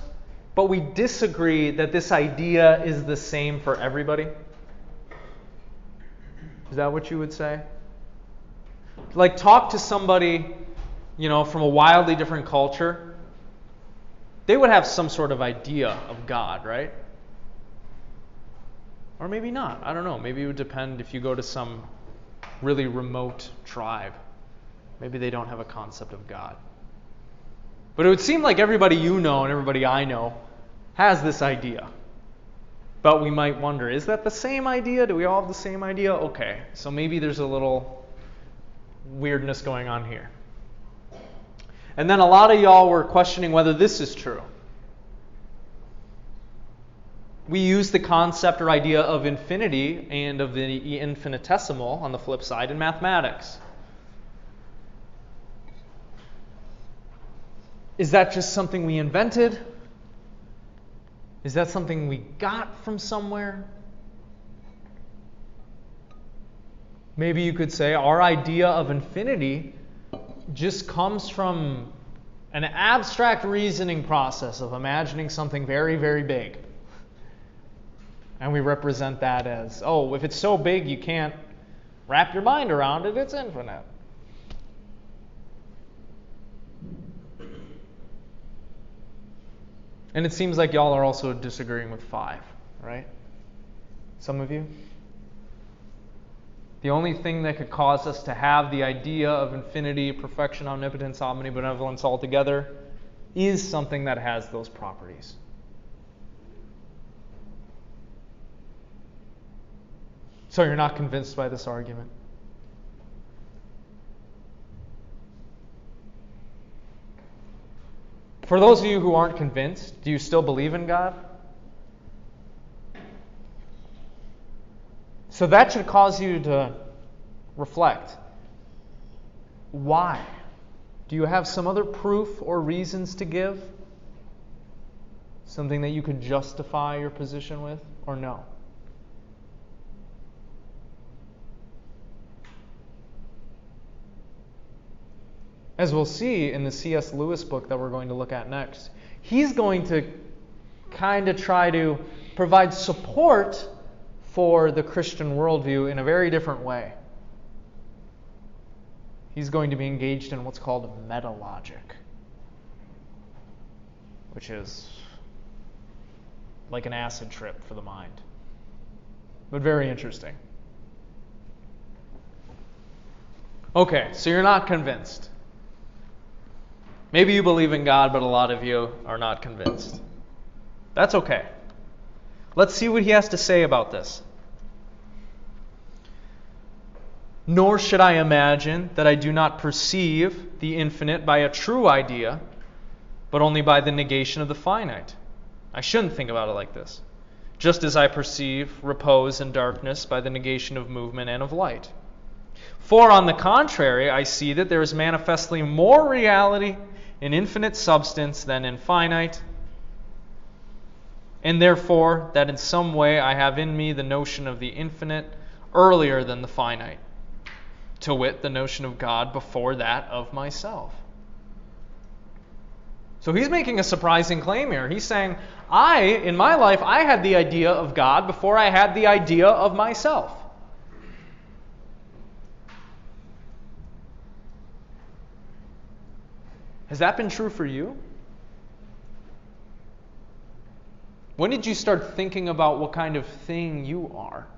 but we disagree that this idea is the same for everybody. Is that what you would say? Like, talk to somebody, from a wildly different culture. They would have some sort of idea of God, right? Or maybe not. I don't know. Maybe it would depend if you go to some really remote tribe. Maybe they don't have a concept of God. But it would seem like everybody you know and everybody I know has this idea. But we might wonder, is that the same idea? Do we all have the same idea? Okay, so maybe there's a little weirdness going on here. And then a lot of y'all were questioning whether this is true. We use the concept or idea of infinity and of the infinitesimal on the flip side in mathematics. Is that just something we invented? Is that something we got from somewhere? Maybe you could say our idea of infinity just comes from an abstract reasoning process of imagining something very, very big. And we represent that as, oh, if it's so big you can't wrap your mind around it, it's infinite. And it seems like y'all are also disagreeing with 5, right? Some of you? The only thing that could cause us to have the idea of infinity, perfection, omnipotence, omnibenevolence all together is something that has those properties. So you're not convinced by this argument? For those of you who aren't convinced, do you still believe in God? So that should cause you to reflect. Why? Do you have some other proof or reasons to give? Something that you could justify your position with, or no? As we'll see in the C.S. Lewis book that we're going to look at next, he's going to kind of try to provide support for the Christian worldview in a very different way. He's going to be engaged in what's called metalogic, which is like an acid trip for the mind, but very interesting. Okay, so you're not convinced. Maybe you believe in God, but a lot of you are not convinced. That's okay. Let's see what he has to say about this. Nor should I imagine that I do not perceive the infinite by a true idea, but only by the negation of the finite. I shouldn't think about it like this. Just as I perceive repose and darkness by the negation of movement and of light. For on the contrary, I see that there is manifestly more reality in infinite substance than in finite, and therefore that in some way I have in me the notion of the infinite earlier than the finite, to wit, the notion of God before that of myself. So he's making a surprising claim here. He's saying, in my life, I had the idea of God before I had the idea of myself. Has that been true for you? When did you start thinking about what kind of thing you are?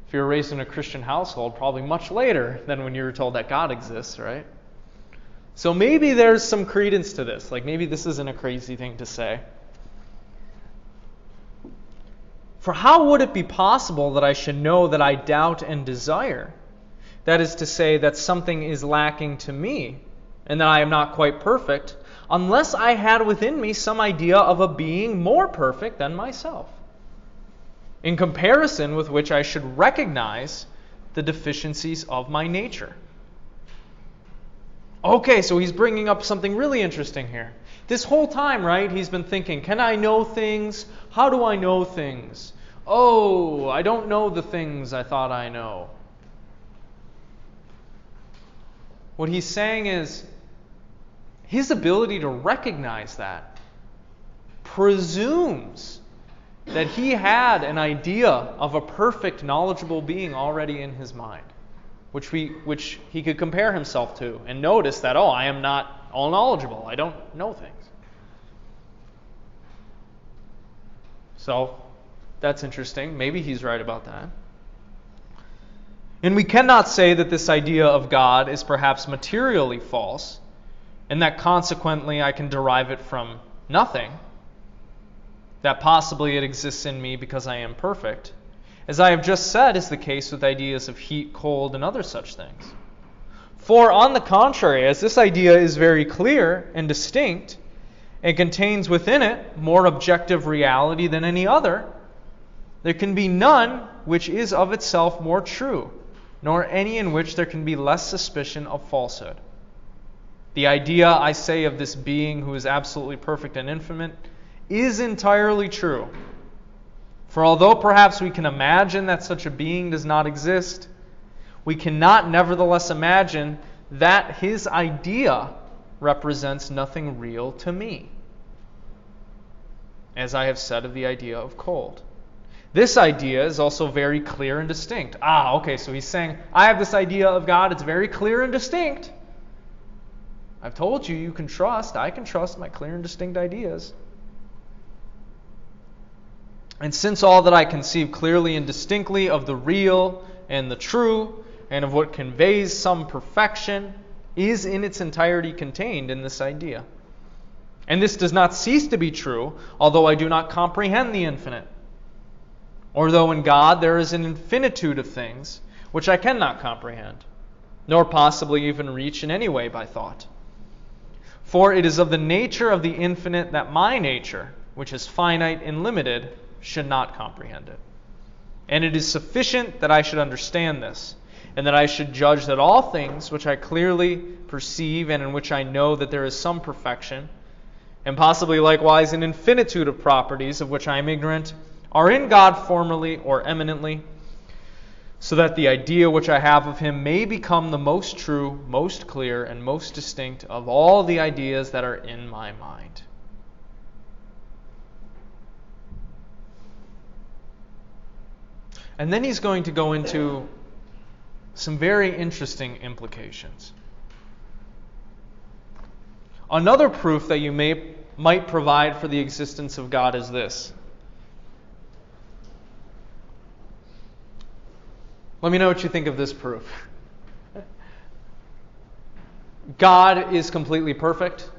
If you were raised in a Christian household, probably much later than when you were told that God exists, right? So maybe there's some credence to this. Like maybe this isn't a crazy thing to say. For how would it be possible that I should know that I doubt and desire? That is to say that something is lacking to me and that I am not quite perfect, unless I had within me some idea of a being more perfect than myself, in comparison with which I should recognize the deficiencies of my nature. Okay, so he's bringing up something really interesting here. This whole time, right, he's been thinking, can I know things? How do I know things? Oh, I don't know the things I thought I know. What he's saying is, his ability to recognize that presumes that he had an idea of a perfect, knowledgeable being already in his mind, which he could compare himself to and notice that, I am not all knowledgeable. I don't know things. So that's interesting. Maybe he's right about that. And we cannot say that this idea of God is perhaps materially false, and that consequently I can derive it from nothing. that possibly it exists in me because I am perfect, as I have just said is the case with ideas of heat, cold, and other such things. For on the contrary, as this idea is very clear and distinct, and contains within it more objective reality than any other, there can be none which is of itself more true, nor any in which there can be less suspicion of falsehood. The idea, I say, of this being who is absolutely perfect and infinite is entirely true. For although perhaps we can imagine that such a being does not exist, we cannot nevertheless imagine that his idea represents nothing real to me, as I have said of the idea of cold. This idea is also very clear and distinct. Okay, so he's saying, I have this idea of God, it's very clear and distinct. I've told you, you can trust. I can trust my clear and distinct ideas. And since all that I conceive clearly and distinctly of the real and the true, and of what conveys some perfection, is in its entirety contained in this idea. And this does not cease to be true, although I do not comprehend the infinite. Or though in God there is an infinitude of things which I cannot comprehend, nor possibly even reach in any way by thought. For it is of the nature of the infinite that my nature, which is finite and limited, should not comprehend it. And it is sufficient that I should understand this, and that I should judge that all things which I clearly perceive and in which I know that there is some perfection, and possibly likewise an infinitude of properties of which I am ignorant, are in God formally or eminently, so that the idea which I have of him may become the most true, most clear, and most distinct of all the ideas that are in my mind. And then he's going to go into some very interesting implications. Another proof that you might provide for the existence of God is this. Let me know what you think of this proof. God is completely perfect.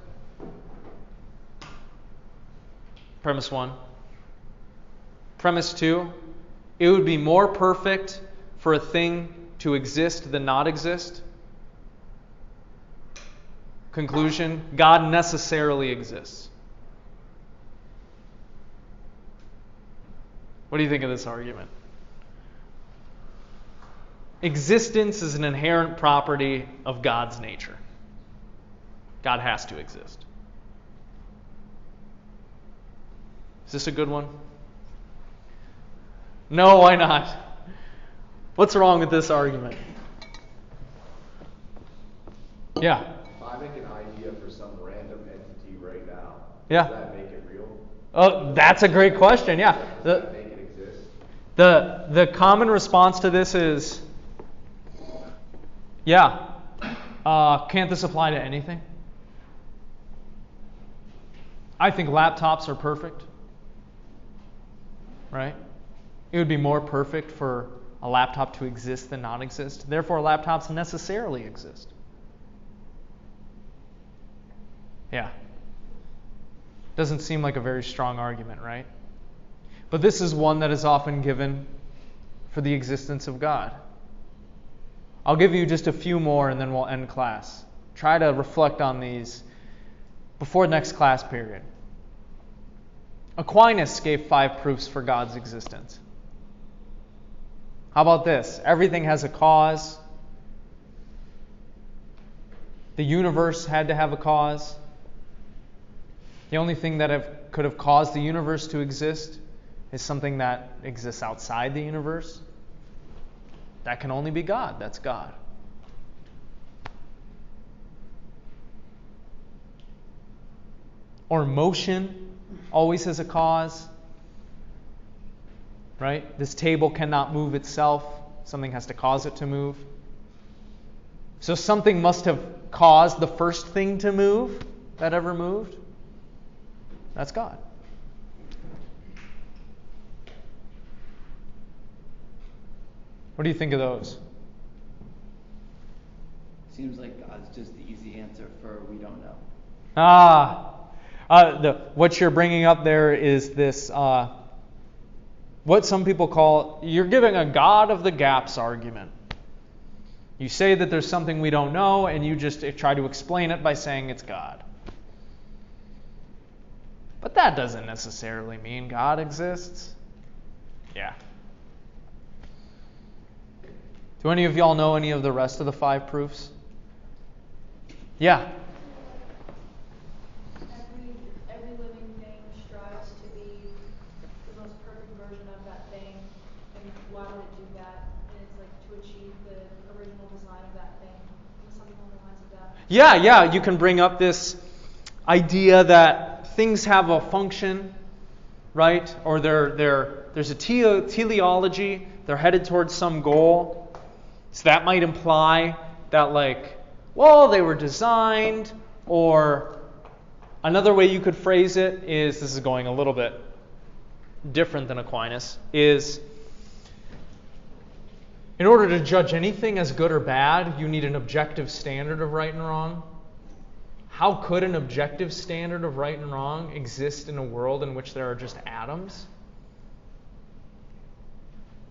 Premise 1. Premise 2. It would be more perfect for a thing to exist than not exist. Conclusion, God necessarily exists. What do you think of this argument? Existence is an inherent property of God's nature. God has to exist. Is this a good one? No, why not? What's wrong with this argument? Yeah. If I make an idea for some random entity right now, Yeah. does that make it real? Oh, that's a great question. Yeah. Does that make it exist? The common response to this is, yeah. Can't this apply to anything? I think laptops are perfect. Right? It would be more perfect for a laptop to exist than not exist. Therefore, laptops necessarily exist. Yeah. Doesn't seem like a very strong argument, right? But this is one that is often given for the existence of God. I'll give you just a few more and then we'll end class. Try to reflect on these before next class period. Aquinas gave 5 proofs for God's existence. How about this? Everything has a cause. The universe had to have a cause. The only thing that could have caused the universe to exist is something that exists outside the universe. That can only be God. That's God. Or motion always has a cause. Right? This table cannot move itself. Something has to cause it to move. So something must have caused the first thing to move that ever moved. That's God. What do you think of those? Seems like God's just the easy answer for we don't know. What you're bringing up there is this, what some people call, you're giving a God of the gaps argument. You say that there's something we don't know, and you just try to explain it by saying it's God. But that doesn't necessarily mean God exists. Yeah. Do any of y'all know any of the rest of the 5 proofs? Yeah. Every living thing strives to be the most perfect version of that thing. And why would it do that? And it's like to achieve the original design of that thing. Something along the lines of that. Yeah, you can bring up this idea that things have a function, right? Or there's a teleology, they're headed towards some goal. So that might imply that, like, well, they were designed, or another way you could phrase it is, this is going a little bit different than Aquinas, is in order to judge anything as good or bad, you need an objective standard of right and wrong. How could an objective standard of right and wrong exist in a world in which there are just atoms?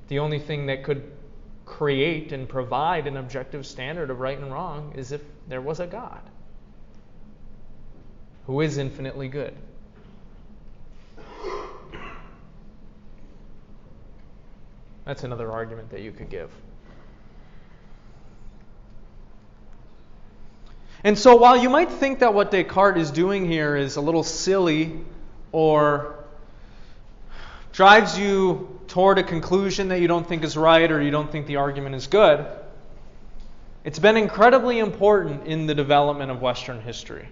The only thing that could create and provide an objective standard of right and wrong is if there was a God who is infinitely good. That's another argument that you could give. And so while you might think that what Descartes is doing here is a little silly or drives you toward a conclusion that you don't think is right or you don't think the argument is good, it's been incredibly important in the development of Western history.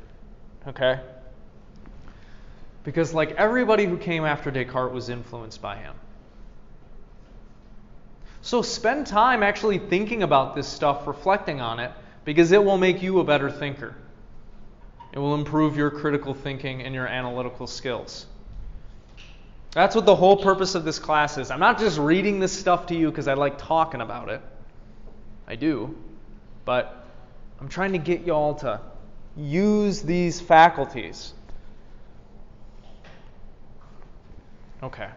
Okay? Because like everybody who came after Descartes was influenced by him. So spend time actually thinking about this stuff, reflecting on it, because it will make you a better thinker. It will improve your critical thinking and your analytical skills. That's what the whole purpose of this class is. I'm not just reading this stuff to you because I like talking about it. I do. But I'm trying to get you all to use these faculties. Okay.